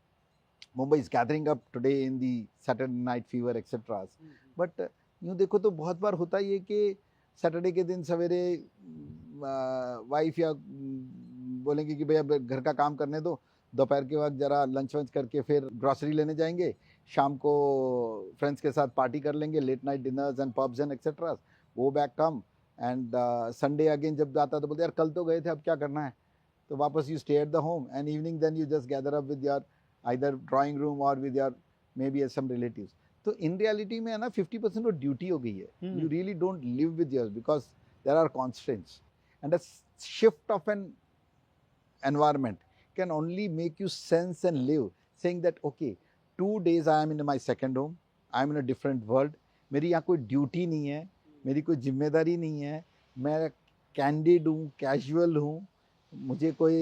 Mumbai is gathering up today in the Saturday night fever etcetera. But यूँ देखो तो बहुत बार होता ही है कि सैटरडे के दिन सवेरे वाइफ या बोलेंगे कि भैया घर का काम करने दो, दोपहर के वक्त जरा लंच वंच करके फिर ग्रॉसरी लेने जाएंगे, शाम को फ्रेंड्स के साथ पार्टी कर लेंगे, late night dinners and pubs and etcetera, वो back come and Sunday again जब जाता तो बोलते यार कल तो गए थे, अब क्या करना है, तो वापस you stay at the home and evening then you just gather up with your either drawing room और with your maybe some relatives. तो इन रियलिटी में है ना 50% वो ड्यूटी हो गई है. You really don't live with yours because there are constants and a shift of an environment can only make you sense and live, saying that okay, 2 days I am in my second home. I am in a different world. मेरी यहाँ कोई duty नहीं है, मेरी कोई जिम्मेदारी नहीं है, मैं कैंडिड हूँ, कैजुअल हूँ, मुझे कोई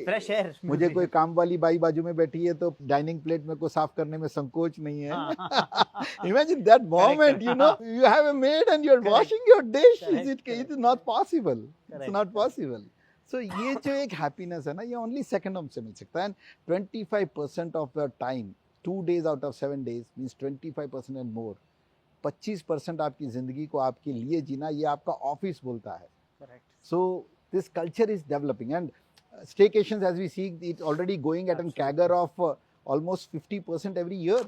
फ्रेश एयर मुझे कोई काम वाली बाई बाजू में बैठी है तो डाइनिंग प्लेट में को साफ करने में संकोच नहीं है. Imagine that moment, you know, you have a maid and you're washing your dish. It is not possible. It's not possible. So ये जो एक happiness है ना, ये only second home से मिल सकता है. And 25% of your time, 2 days out of 7 days means 25% and more. 25% आपकी जिंदगी को आपके लिए जीना, ये आपका ऑफिस बोलता है. Correct. So this culture is developing, and staycations, as we see, it's already going at a CAGR of almost 50% every year.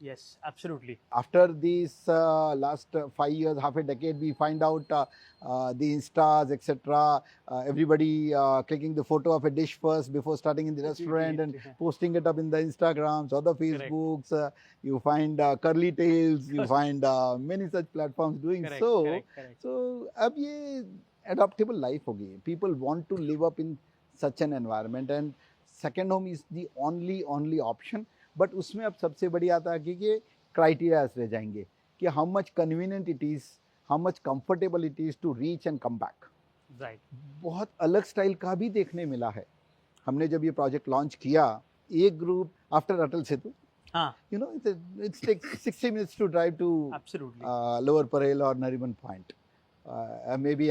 Yes, absolutely. After these last 5 years, half a decade, we find out the Instas, etc. Everybody clicking the photo of a dish first before starting in the restaurant and posting it up in the Instagrams or the Facebooks. You find Curly Tails, you find many such platforms doing so. Correct. So, अब ये adaptable life हो गई. People want to live up in such an environment, and second home is the only option. But उसमें अब सबसे बड़ी आता है कि क्राइटेरियाज रह जाएंगे कि how much convenient it is, how much comfortable it is to reach and come back. Right. बहुत अलग स्टाइल का भी देखने मिला है. हमने जब ये प्रोजेक्ट लॉन्च किया, एक group after Atal Setu, you know, it's take 60 minutes to drive to Lower Parel और Nariman Point, maybe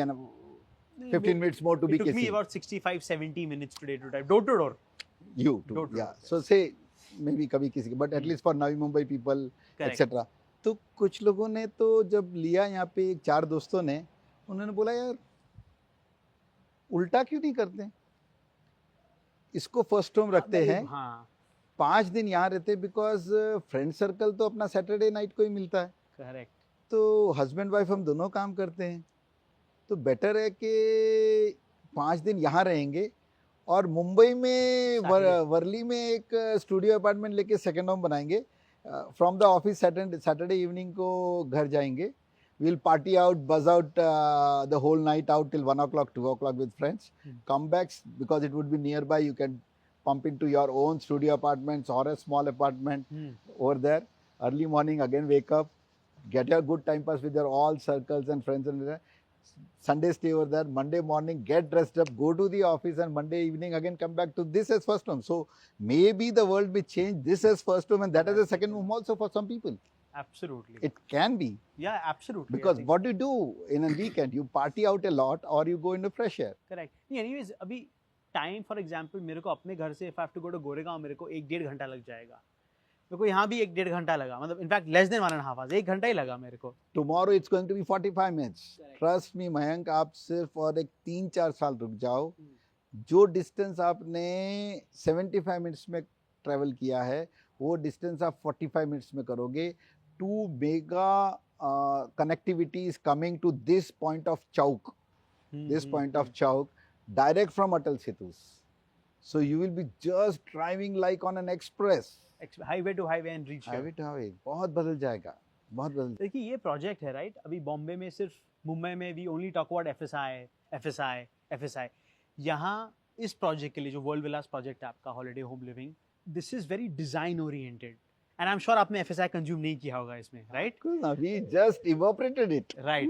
15 minutes more to be It took me about 65-70 minutes today to drive door to door. You too, yeah. So say maybe कभी किसी, but at least for Navi Mumbai people, etc. तो कुछ लोगों ने तो जब लिया यहाँ पे, 4 दोस्तों ने, उन्होंने बोला यार उल्टा क्यों नहीं करते, इसको फर्स्ट होम रखते हैं. 5 दिन यहाँ रहते, बिकॉज फ्रेंड सर्कल तो अपना सैटरडे नाइट को ही मिलता है. करेक्ट. तो हस्बैंड वाइफ हम दोनों काम करते हैं, तो बेटर है कि 5 दिन यहाँ रहेंगे और मुंबई में वर्ली में एक स्टूडियो अपार्टमेंट लेके सेकेंड होम बनाएंगे. From the office Saturday evening को घर जाएंगे. we'll party out, buzz out the whole night out till 1 o'clock, 2 o'clock with friends. Come back, because it would be nearby, you can pump into your own studio apartments or a small apartment over there. Early morning again wake up, get your good time pass with your all circles and friends, and Sunday stay over there. Monday morning get dressed up, go to the office, and Monday evening again come back to this as first home. So maybe the world may change this as first home and that as a second home also for some people. Absolutely. It can be. Yeah, absolutely. Because what do you do in a weekend? You party out a lot or you go into fresh air. Correct. Anyways, अभी time for example, मेरे को अपने घर से if I have to go to Goregaon, मेरे को 1-1.5 घंटा लग जाएगा. मेरे को यहाँ भी 1-1.5 घंटा लगा, मतलब in fact less than 1.5 hours, 1 घंटा ही लगा मेरे को. Tomorrow it's going to be 45 minutes. Trust me, Mayank, आप सिर्फ और एक 3-4 साल रुक जाओ. जो डिस्टेंस आपने 75 मिनट्स में ट्रैवल किया है, वो डिस्टेंस आप 45 मिनट्स में करोगे. 2 mega connectivity is coming to this point of Chowk, direct from Atal Setu. So you will be just driving like on an express. Highway to highway and reach. Highway to highway. बहुत बदल जाएगा, बहुत बदल. देखिए ये project है, right? अभी बॉम्बे में सिर्फ, मुंबई में we only talk about FSI. यहाँ इस प्रोजेक्ट के लिए जो वर्ल्ड विलास प्रोजेक्ट है आपका, holiday home living, this is very design oriented. And I'm sure आपने FSI कंज्यूम नहीं किया होगा इसमें, right? We just evaporated it. Right.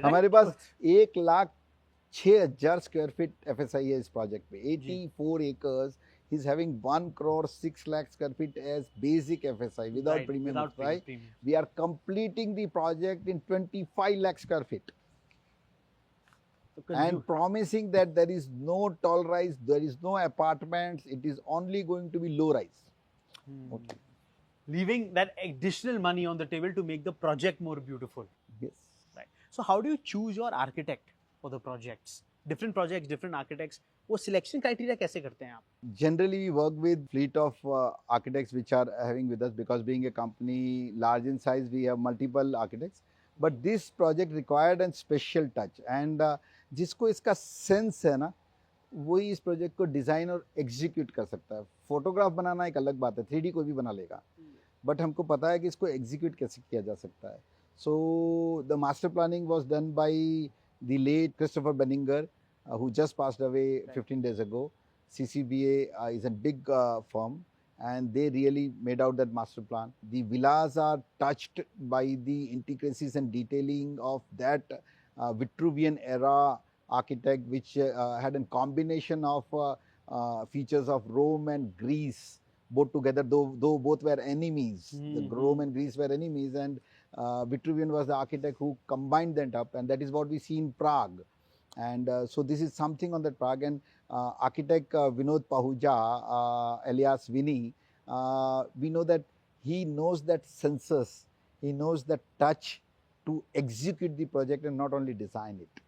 हमारे पास 1,06,000 square feet FSI है इस प्रोजेक्ट में. 84 acres. He's having 1,06,00,000 square feet as basic FSI without premium. Right? We are completing the project in 25 lakh square feet. And promising that there is no tall rise, there is no apartments, it is only going to be low rise. Okay. Leaving that additional money on the table to make the project more beautiful. Yes. Right. So how do you choose your architect for the projects? Different projects, different architects. वो selection criteria कैसे करते हैं आप? Generally, we work with fleet of architects which are having with us, because being a company large in size, we have multiple architects. But this project required a special touch, and जिसको इसका sense है ना, वही इस project को design और execute कर सकता है. फोटोग्राफ बनाना एक अलग बात है, 3D कोई भी बना लेगा, बट हमको पता है कि इसको एग्जीक्यूट कैसे किया जा सकता है. So the master planning was done by the late Christopher Benninger, who just passed away 15 days ago. CCBA is a big firm, and they really made out that master plan. The villas are touched by the intricacies and detailing of that Vitruvian era architect, which had a combination of features of Rome and Greece both together, though both were enemies. The Rome and Greece were enemies, and Vitruvian was the architect who combined that up, and that is what we see in Prague. And so this is something on that Prague, and architect Vinod Pahuja, alias Vinny, we know that he knows that senses, he knows that touch to execute the project and not only design it.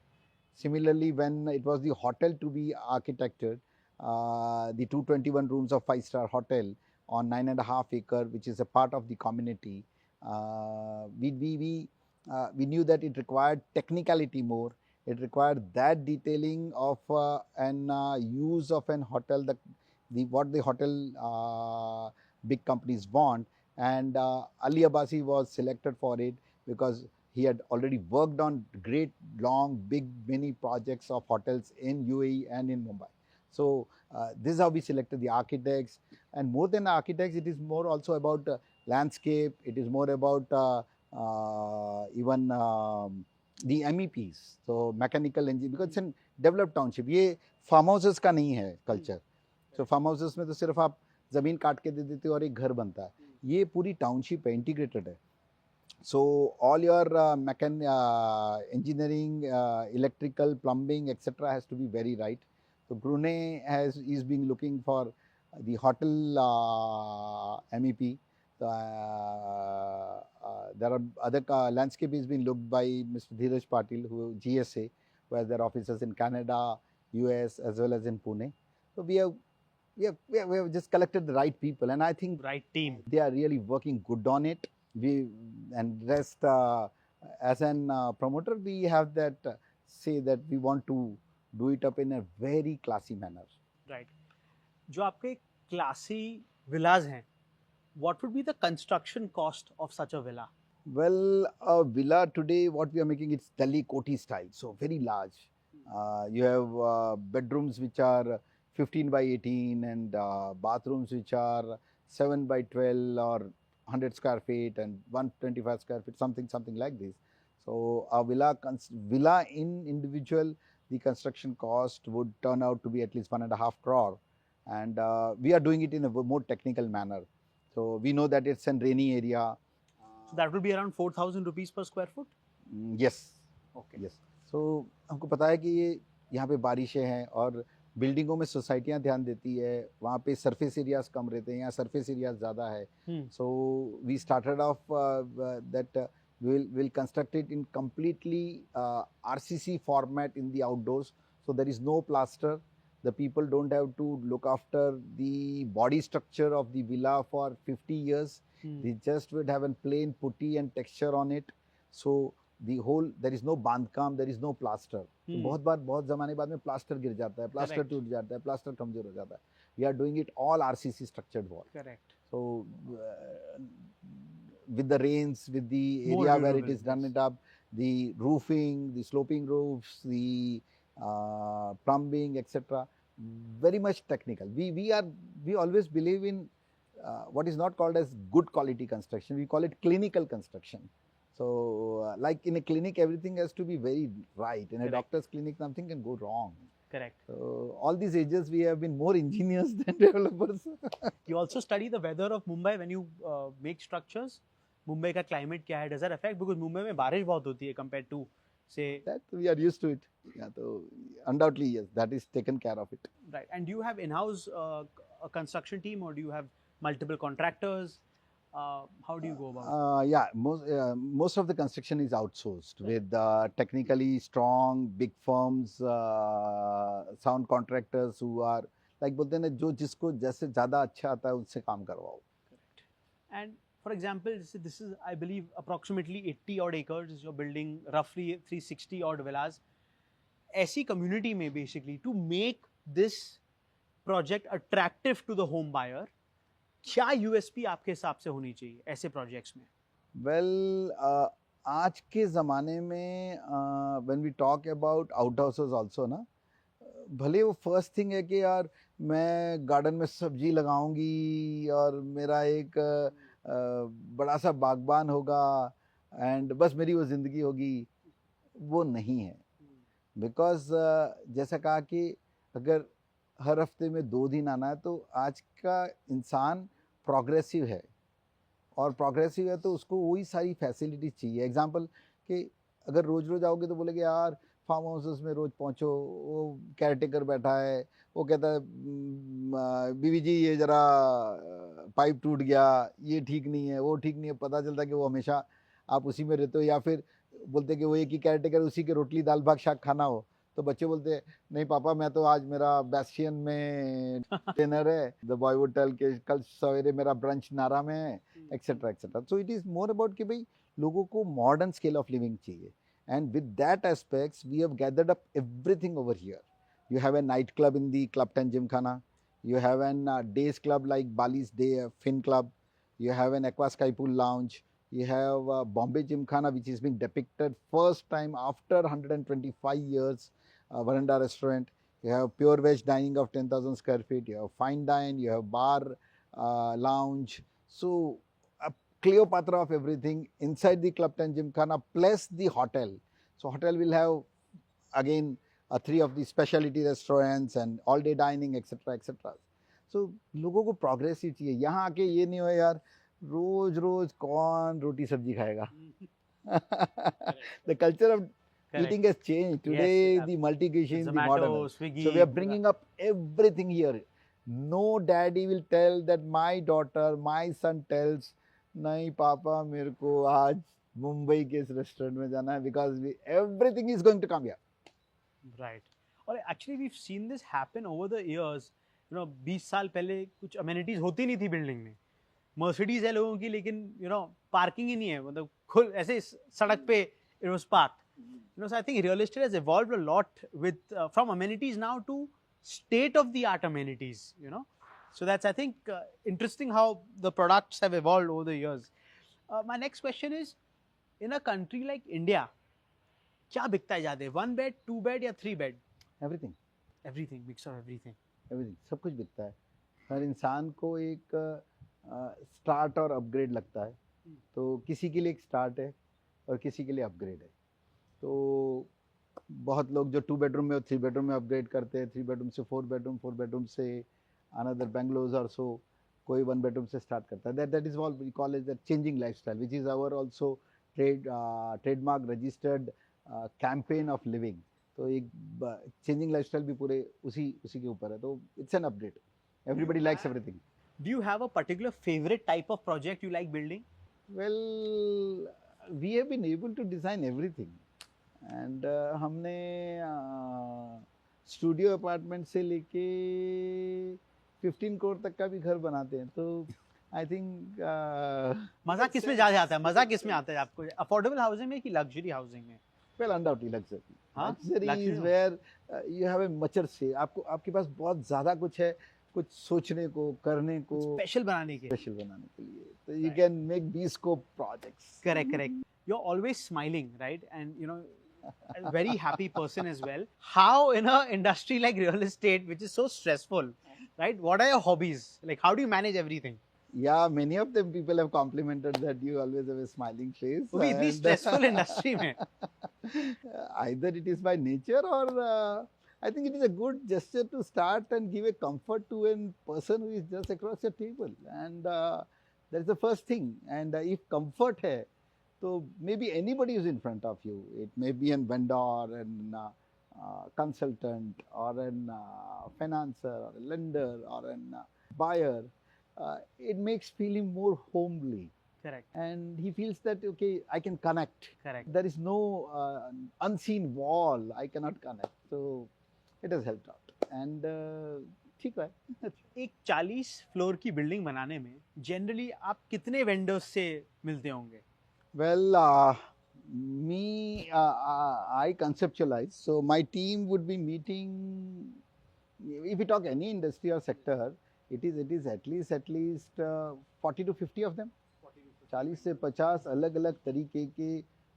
Similarly, when it was the hotel to be architected, the 221 rooms of 5-star hotel on 9.5 acre, which is a part of the community, we knew that it required technicality more. It required that detailing of an use of an hotel, what the hotel big companies want. And Ali Abbasi was selected for it because he had already worked on great, long, big, many projects of hotels in UAE and in Mumbai. So this is how we selected the architects. And more than architects, it is more also about landscape. It is more about even the MEPs, so mechanical engineering, because it's in developed township. ये farm houses का नहीं है culture. So farm houses में तो सिर्फ आप जमीन काट के दे देते हो और एक घर बनता है. ये पूरी टाउनशिप है, इंटीग्रेटेड है. So all your engineering, electrical, plumbing, etc. has to be very right. So Brunei is being looking for the hotel MEP. There are other landscape is being looked by Mr. Dheeraj Patil, who GSA, who has their offices in Canada, US, as well as in Pune. So we have just collected the right people, and I think right team. They are really working good on it. And rest as an promoter, we have that say that we want to do it up in a very classy manner. Right. जो आपके classy villas हैं, what would be the construction cost of such a villa? Well, a villa today, what we are making, it's Delhi Koti style, so very large. You have bedrooms which are 15 by 18 and bathrooms which are 7 by 12 or 100 square feet and 125 square feet, something like this. So a villa in individual, the construction cost would turn out to be at least 1.5 crore, and we are doing it in a more technical manner. So we know that it's a rainy area. So that will be around 4,000 rupees per square foot? Yes. Okay. Yes. So हमको पता है कि ये यहाँ पे बारिशें हैं और बिल्डिंगों में सोसाइटियाँ ध्यान देती है, वहाँ पे सरफेस एरियाज कम रहते हैं, यहाँ सरफेस एरियाज ज़्यादा है. So we started off that we'll construct it in completely RCC format in the outdoors. So there is no plaster. The people don't have to look after the body structure of the villa for 50 years. They just would have a plain putty and texture on it. So the whole, there is no bandkam, there is no plaster. तो बहुत ज़माने बाद में plaster गिर जाता है, plaster टूट जाता है, plaster कमजोर हो जाता है. We are doing it all RCC structured wall. Correct. So with the rains, with the area where it is done it up, the roofing, the sloping roofs, the plumbing, etc. Very much technical. We always believe in what is not called as good quality construction. We call it clinical construction. So like in a clinic, everything has to be very right. In a doctor's clinic, nothing can go wrong. Correct. So all these ages, we have been more engineers than developers. You also study the weather of Mumbai when you make structures. Mumbai का climate क्या है? Does that affect? Because Mumbai में बारिश बहुत होती है compared to say. That we are used to it. Yeah, so undoubtedly yes, that is taken care of it. Right. And do you have in-house a construction team, or do you have multiple contractors? How do you go about it? Yeah, most of the construction is outsourced with technically strong big firms, sound contractors who are like बोलते हैं ना जो जिसको जैसे ज़्यादा अच्छा आता है उससे काम करवाओ. Correct. And for example, this is I believe approximately 80 odd acres. You're building roughly 360 odd villas. ऐसी community में basically to make this project attractive to the home buyer, क्या USP आपके हिसाब से होनी चाहिए ऐसे प्रोजेक्ट्स में? Well, आज के ज़माने में when we talk about outhouses also ना, भले वो फर्स्ट थिंग है कि यार मैं गार्डन में सब्जी लगाऊंगी और मेरा एक बड़ा सा बागबान होगा एंड बस मेरी वो ज़िंदगी होगी, वो नहीं है। बिकॉज जैसा कहा कि अगर हर हफ्ते में 2 दिन आना है तो आज का इंसान प्रोग्रेसिव है, और प्रोग्रेसिव है तो उसको वही सारी फैसिलिटीज चाहिए। एग्जांपल कि अगर रोज रोज आओगे तो बोलेगे यार फार्म हाउसेस में रोज पहुंचो, वो केयर टेकर बैठा है, वो कहता है बीवी जी ये जरा पाइप टूट गया, ये ठीक नहीं है, वो ठीक नहीं है। पता चलता है कि वो हमेशा आप उसी में रहते हो, या फिर बोलते कि वो एक ही केयर टेकर, उसी के रोटली दाल भात शाक खाना हो। तो बच्चे बोलते हैं नहीं पापा मैं तो आज मेरा बेस्टियन में डिनर है, द बॉय वुड टेल के कल सवेरे मेरा ब्रंच नारा में है, etcetera etcetera. So it is more about कि भाई लोगों को मॉडर्न स्केल ऑफ लिविंग चाहिए, and with that aspects we have gathered up everything over here. You have a nightclub in the Club 10 Gymkhana. You have an days club like Bali's Day Fin Club. You have an Aqua Sky Pool Lounge. You have Bombay Gymkhana, which is being depicted first time after 125 years, Veranda Restaurant. You have Pure Veg dining of 10,000 square feet. You have Fine Dine. You have Bar Lounge. So a Cleopatra of everything inside the Club 10 Gymkhana plus the hotel. So hotel will have again 3 of the specialty restaurants and all day dining etc etc. So लोगों को progressive चाहिए। यहाँ आके ये नहीं हो यार रोज रोज कौन रोटी सब्जी खाएगा। The culture of eating has changed today. Yes, the multi cuisine, the Zomato, modern, Swiggy, so we are bringing up everything here. No daddy will tell that my daughter, my son tells नहीं पापा मेरे को आज मुंबई के इस restaurant में जाना है, because everything is going to come here. Right. और actually we've seen this happen over the years. 20 साल पहले कुछ amenities होती नहीं थी बिल्डिंग में। मर्सिडीज है लोगों की, लेकिन पार्किंग ही नहीं है, मतलब खुल ऐसे सड़क पे it was parked. So I think real estate has evolved a lot with from amenities now to state of the art amenities. So that's I think interesting how the products have evolved over the years. My next question is, in a country like India, क्या बिकता है ज्यादा, 1 bed 2 bed या 3 bed? Everything, everything, mix of everything. Everything, सब कुछ बिकता है। हर इंसान को एक स्टार्ट और अपग्रेड लगता है, तो किसी के लिए एक स्टार्ट है और किसी के लिए अपग्रेड है। तो बहुत लोग जो 2 बेडरूम में और 3 बेडरूम में अपग्रेड करते हैं, 3 बेडरूम से 4 बेडरूम, 4 बेडरूम से अनदर बेंगलोर और सो, कोई 1 बेडरूम से स्टार्ट करता है। That is all we call is that changing lifestyle, which is our also trademark registered campaign of living. तो एक चेंजिंग लाइफस्टाइल भी पूरे उसी के ऊपर है, तो it's an update. Everybody likes everything. Do you have a particular favourite type of project you like building? Well we have been able to design everything, and हमने स्टूडियो अपार्टमेंट से लेके 15 करोड़ तक का भी घर बनाते हैं। तो आई थिंक मजा किस में ज्यादा आता है? मजा किस में आता है आपको, अफोर्डेबल हाउसिंग में कि लग्जरी हाउसिंग में? Well, undoubtedly luxury. हाँ, Luxury is where you have a mature say. आपके पास बहुत ज़्यादा कुछ है, कुछ सोचने को, करने को, स्पेशल बनाने के लिए। तो you can make bespoke projects. Correct. You're always smiling, right? And a very happy person as well. How in a industry like real estate, which is so stressful, right? What are your hobbies? Like, how do you manage everything? Yeah, many of them people have complimented that you always have a smiling face. वो भी इतनी stressful industry में। Either it is by nature or I think it is a good gesture to start and give a comfort to a person who is just across your table, and that is the first thing. And if comfort hai, so maybe anybody who is in front of you, it may be a vendor, an consultant, or an financer, or a lender, or an buyer. It makes feeling more homely. Correct. And he feels that okay, I can connect. Correct. There is no unseen wall I cannot connect. So it has helped out. And ठीक है। एक 40 floor की building बनाने में generally आप कितने vendors से मिलते होंगे? Well, I conceptualize. So my team would be meeting. If we talk any industry or sector, it is at least 40 to 50 of them. 40 से 50 अलग अलग तरीके के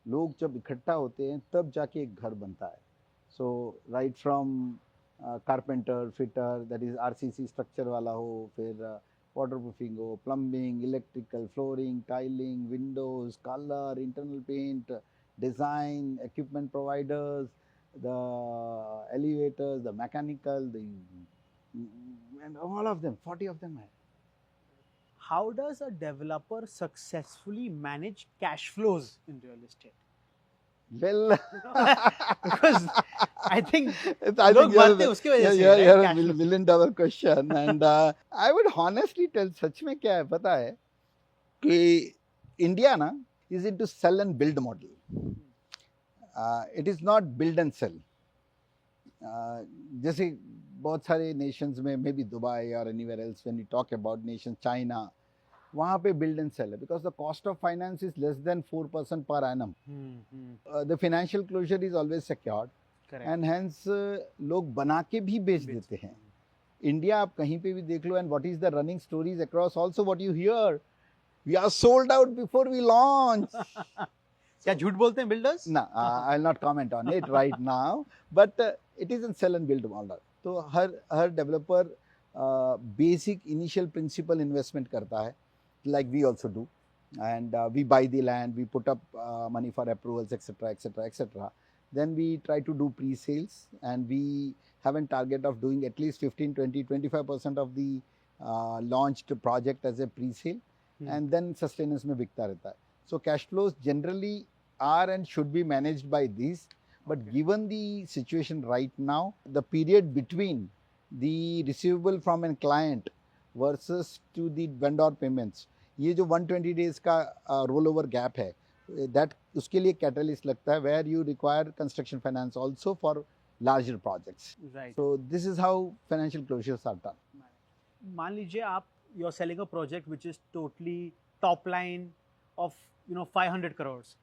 लोग जब इकट्ठा होते हैं तब जाके एक घर बनता है। So right from carpenter, fitter, that is RCC structure वाला हो, फिर वाटर प्रूफिंग हो, plumbing, electrical, flooring, tiling, windows, colour, internal paint, design, equipment providers, the elevators, the mechanical, the and all of them, 40 of them. How does a developer successfully manage cash flows in real estate? Well, Because I think I लोग think मरते उसकी वजह से, right? you're a Cash flow. million dollar question, and I would honestly tell, सच में क्या है पता है कि इंडिया ना is into sell and build model. It is not build and sell. जैसे बहुत सारे nations में, maybe Dubai or anywhere else, when you talk about nations, China, वहाँ पे build and sell है, because the cost of finance is less than 4% per annum. The financial closure is always secured. Correct. And hence लोग बना के भी बेच देते हैं. इंडिया आप कहीं पे भी देख लो, and what is the running stories across also what you hear, we are sold out before we launch. क्या झूठ बोलते हैं builders? No, I'll not comment on it right now, but it is in sell and build model. तो हर developer basic initial principal investment करता है, like we also do, and we buy the land, we put up money for approvals, etc., etc., etc. Then we try to do pre-sales, and we have a target of doing at least 15, 20, 25% of the launched project as a pre-sale, and then sustenance में बिकता रहता है. So cash flows generally are and should be managed by these. But given the situation right now, the period between the receivable from a client versus to the vendor payments, ये जो 120 days का rollover gap है, that उसके लिए catalyst लगता है, where you require construction finance also for larger projects. Right. So this is how financial closures are done. मान लीजिए आप you're selling a project which is totally top line of 500 crores.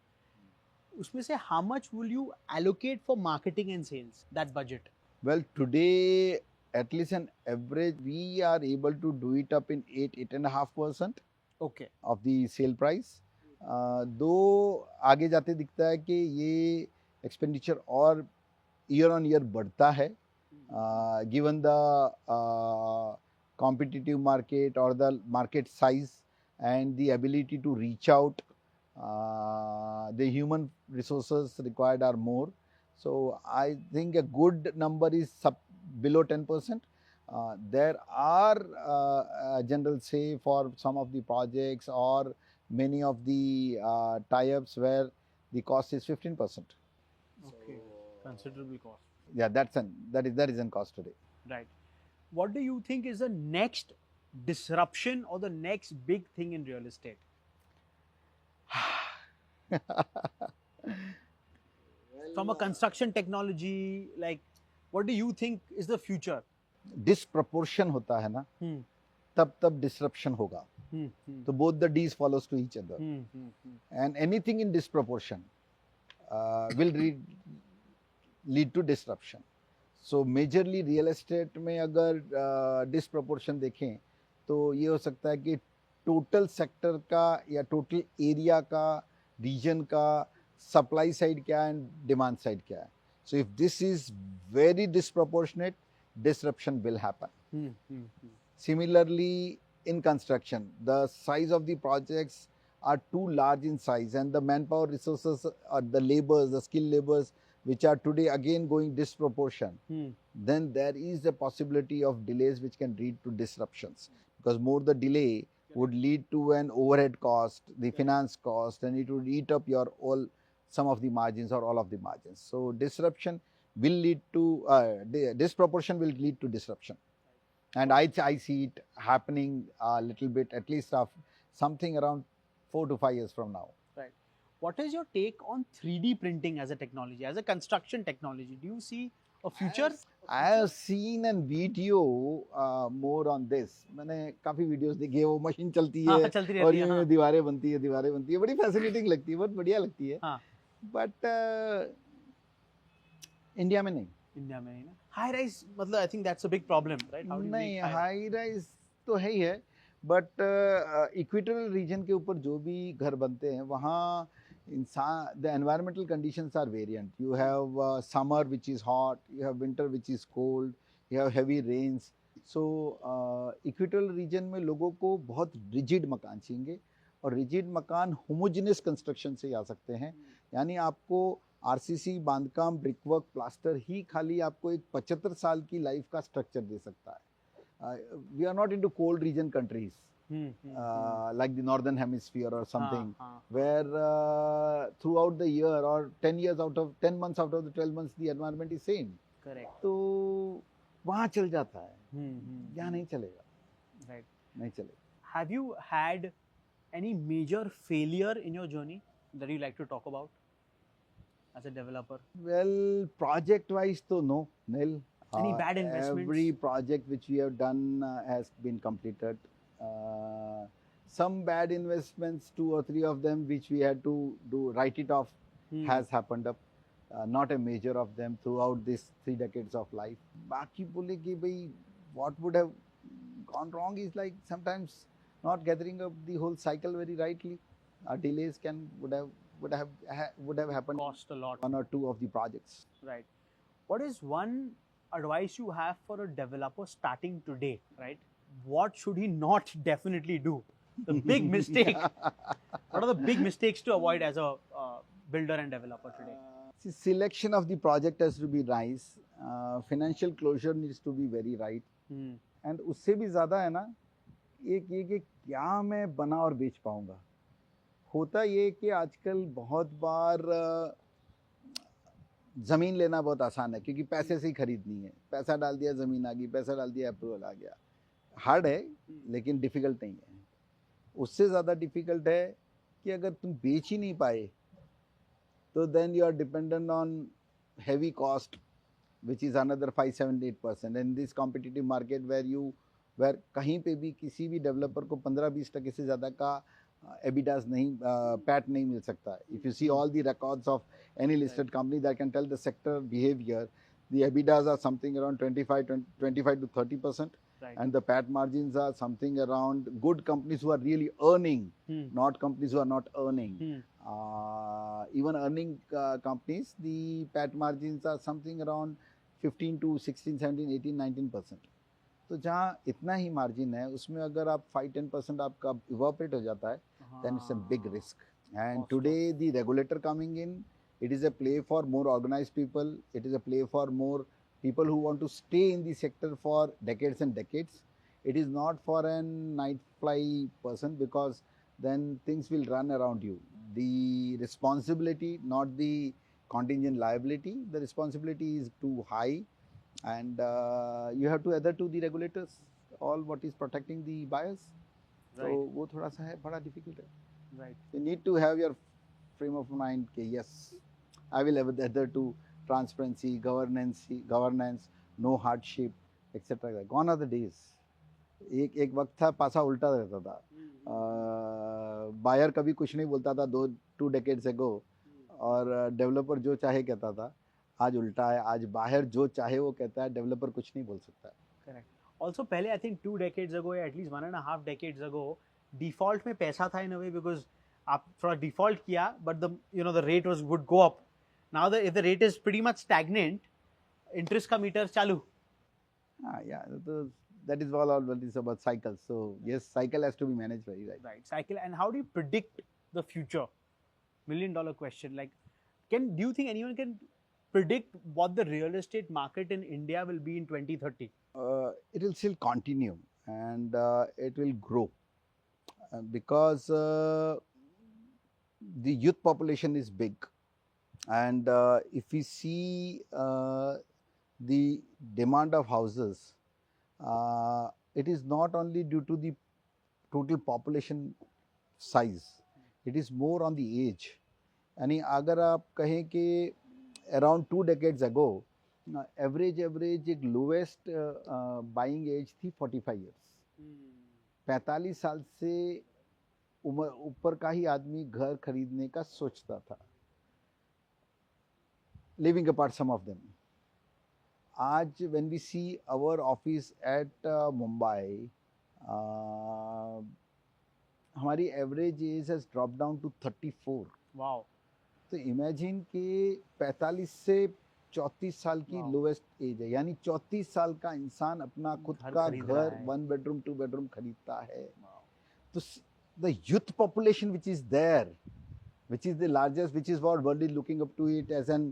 उसमें से how much will you allocate for marketing and sales, that budget? Well, today at least an average we are able to do it up in 8.5% Okay. of the sale price. दो आगे जाते दिखता है कि ये expenditure और year on year बढ़ता है, given the competitive market or the market size and the ability to reach out. The human resources required are more. So I think a good number is below 10%. There are general say for some of the projects or many of the tie-ups where the cost is 15%. Okay. Considerable cost. Yeah, that is in cost today. Right. What do you think is the next disruption or the next big thing in real estate? From a construction technology, like, what do you think is the future? Disproportion होता है ना, तब disruption होगा. So both the D's follows to each other. And anything in disproportion will lead to disruption. So majorly real estate में अगर disproportion देखें तो ये हो सकता है कि total sector का या total area का, region का supply side क्या है and demand side क्या है. So if this is very disproportionate, disruption will happen. Similarly, in construction, the size of the projects are too large in size, and the manpower resources or the laborers, the skilled laborers, which are today again going disproportion, then there is a possibility of delays which can lead to disruptions, because more the delay would lead to an overhead cost, the finance cost, and it would eat up your some of the margins or all of the margins. So disruption will lead to disproportion will lead to disruption, and I see it happening a little bit, at least of something around 4 to 5 years from now. Right. What is your take on 3D printing as a technology, as a construction technology? Do you see a future? I have seen a video more on this. मैंने काफी videos देखी है, वो machine चलती है और ये दीवारें बनती है, बड़ी fascinating लगती है, बहुत बढ़िया लगती है. But इंडिया में नहीं. इंडिया में नहीं ना. High rise, मतलब I think that's a big problem, right? नहीं, high rise तो है ही है, but equatorial region के ऊपर जो भी घर बनते हैं वहाँ the environmental conditions are variant. You have summer which is hot, you have winter which is cold, you have heavy rains. So equatorial region में लोगों को बहुत रिजिड मकान चाहिए, और रिजिड मकान होमोजेनियस कंस्ट्रक्शन से आ सकते हैं. यानी आपको आरसीसी, बांधकाम, ब्रिकवर्क, प्लास्टर ही खाली आपको एक 75 साल की लाइफ का स्ट्रक्चर दे सकता है. We are not into cold region countries like the northern hemisphere or something, where throughout the year or 10 months out of the 12 months the environment is same. Correct. तो वहाँ चल जाता है, यहाँ नहीं चलेगा. Right. नहीं चलेगा. Have you had any major failure in your journey that you like to talk about as a developer? Well, project wise तो no, nil. Any bad investments? Every project which we have done has been completed. Some bad investments, 2 or 3 of them which we had to write it off, has happened up. Not a major of them throughout these 3 decades of life. बाकी बोले कि भाई what would have gone wrong is like sometimes not gathering up the whole cycle very rightly. Delays would have happened. Cost a lot. 1 or 2 of the projects. Right. What is one advice you have for a developer starting today? Right. What should he not definitely do? The big mistake. What are the big mistakes to avoid as a builder and developer today? See, selection of the project has to be nice. Financial closure needs to be very right. And उससे भी ज़्यादा है ना, एक ये कि क्या मैं बना और बेच पाऊँगा. होता ये कि आजकल बहुत बार ज़मीन लेना बहुत आसान है, क्योंकि पैसे से ही खरीदनी है. पैसा डाल दिया, ज़मीन आ गई, पैसा डाल दिया, अप्रूवल आ गया. हार्ड है लेकिन डिफ़िकल्ट नहीं है. उससे ज़्यादा डिफ़िकल्ट है कि अगर तुम बेच ही नहीं पाए तो then you are dependent on heavy cost which is another 5-7-8%. And this competitive market where कहीं पे भी किसी भी डेवलपर को 15-20% से ज़्यादा का एबिडास नहीं, पैट नहीं मिल सकता. If you see all the records of any listed company that can tell the sector behaviour, the EBITDAs are something around 25 to 30%. Right. And the PAT margins are something around, good companies who are really earning, not companies who are not earning. Even earning companies, the PAT margins are something around 15 to 16, 17, 18, 19%. तो जहाँ इतना ही margin है, उसमें अगर आप 5-10% आपका इवॉपरेट हो जाता है, then it's a big risk. And today the regulator coming in, it is a play for more organized people. It is a play for more people who want to stay in the sector for decades and decades. It is not for a night fly person, because then things will run around you. The responsibility, not the contingent liability, the responsibility is too high, and you have to adhere to the regulators, all what is protecting the buyers. Right. So वो थोड़ा सा है, बड़ा difficult है. Right. You need to have your frame of mind कि yes, I will adhere to transparency, governance, no hardship, etc. Gone are the days. एक वक्त था पासा उल्टा रहता था. बायर कभी कुछ नहीं बोलता था 2 decades ago, और डेवलपर जो चाहे कहता था. आज उल्टा है, आज बायर जो चाहे वो कहता है, डेवलपर कुछ नहीं बोल सकता. Correct. Also पहले I think 2 decades ago या at least 1.5 decades ago, default में पैसा था in a way, because आप थोड़ा default किया, but the rate would go up. Now if the rate is pretty much stagnant, interest का meter चालू. Yeah, that is all is about cycles. So yes, cycle has to be managed very right. Right, cycle. And how do you predict the future? $1 million question. Like, do you think anyone can predict what the real estate market in India will be in 2030? It will still continue, and it will grow, because the youth population is big. And if we see the demand of houses, it is not only due to the total population size, it is more on the age. यानी अगर आप कहें कि around 2 decades ago, average एक lowest buying age थी 45 years. 45 साल से ऊपर का ही आदमी घर खरीदने का सोचता था, leaving apart some of them. आज when we see our office at Mumbai, हमारी average age has dropped down to 34. Wow. तो imagine कि 45 से 34 साल की Wow. लोएस्ट एज है, यानी 34 साल का इंसान अपना खुद घर का खरीद रहा घर है। 1 बेडरूम 2 बेडरूम खरीदता है। Wow. तो the youth population which is there, which is the largest, which is what world is looking up to it as an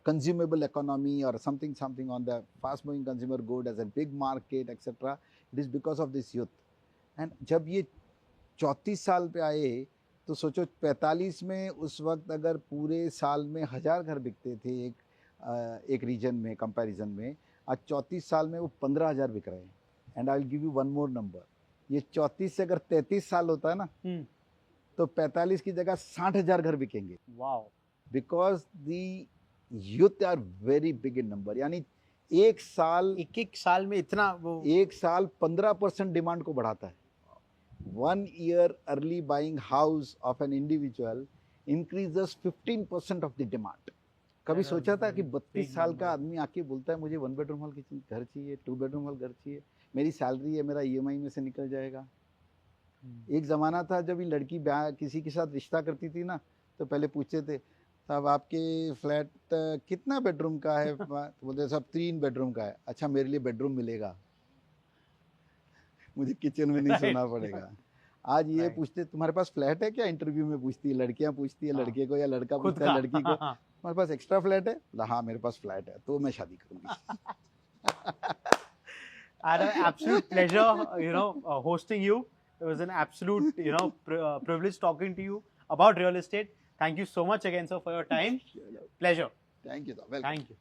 consumable economy or something on the fast moving consumer good as a big market etc. It is because of this youth. And जब ये 34 साल पे आए तो सोचो 45 में उस वक्त अगर पूरे साल में 1000 घर बिकते थे एक रीजन में कंपैरिजन में, आज 34 साल में वो 15,000 बिक रहे हैं। And I will give you one more number, ये 34 से अगर 33 साल होता है ना तो 45 की जगह 60,000 घर बिकेंगे। Wow. Because the youth are very big in number, यानी एक साल में इतना वो एक साल 15% डिमांड को बढ़ाता है। 1 year early buying house of an individual increases 15% of the demand. कभी That सोचा is था कि very 32 big साल का number. आदमी आके बोलता है मुझे 1 बेडरूम हॉल घर चाहिए, 2 बेडरूम हॉल घर चाहिए, मेरी सैलरी है, मेरा ईएमआई में से निकल जाएगा। एक ज़माना था जब ये लड़की ब्याह किसी के साथ रिश्ता करती थी ना तो पहले पूछते थे साहब आपके फ्लैट कितना बेडरूम का है, तो बोलते साहब 3 बेडरूम का है। अच्छा मेरे लिए बेडरूम मिलेगा, मुझे किचन में नहीं सोना पड़ेगा। आज ये पूछते तुम्हारे पास फ्लैट है क्या, इंटरव्यू में पूछती है, लड़कियां पूछती है लड़के को या लड़का पूछता है लड़की को तुम्हारे पास एक्स्ट्रा फ्लैट है, हाँ मेरे पास फ्लैट है तो मैं शादी करूंगी। I had an absolute pleasure, hosting you. It was an absolute, privilege talking to you about real estate. Thank you so much again, sir, for your time. Pleasure. Thank you, sir. Welcome. Thank you.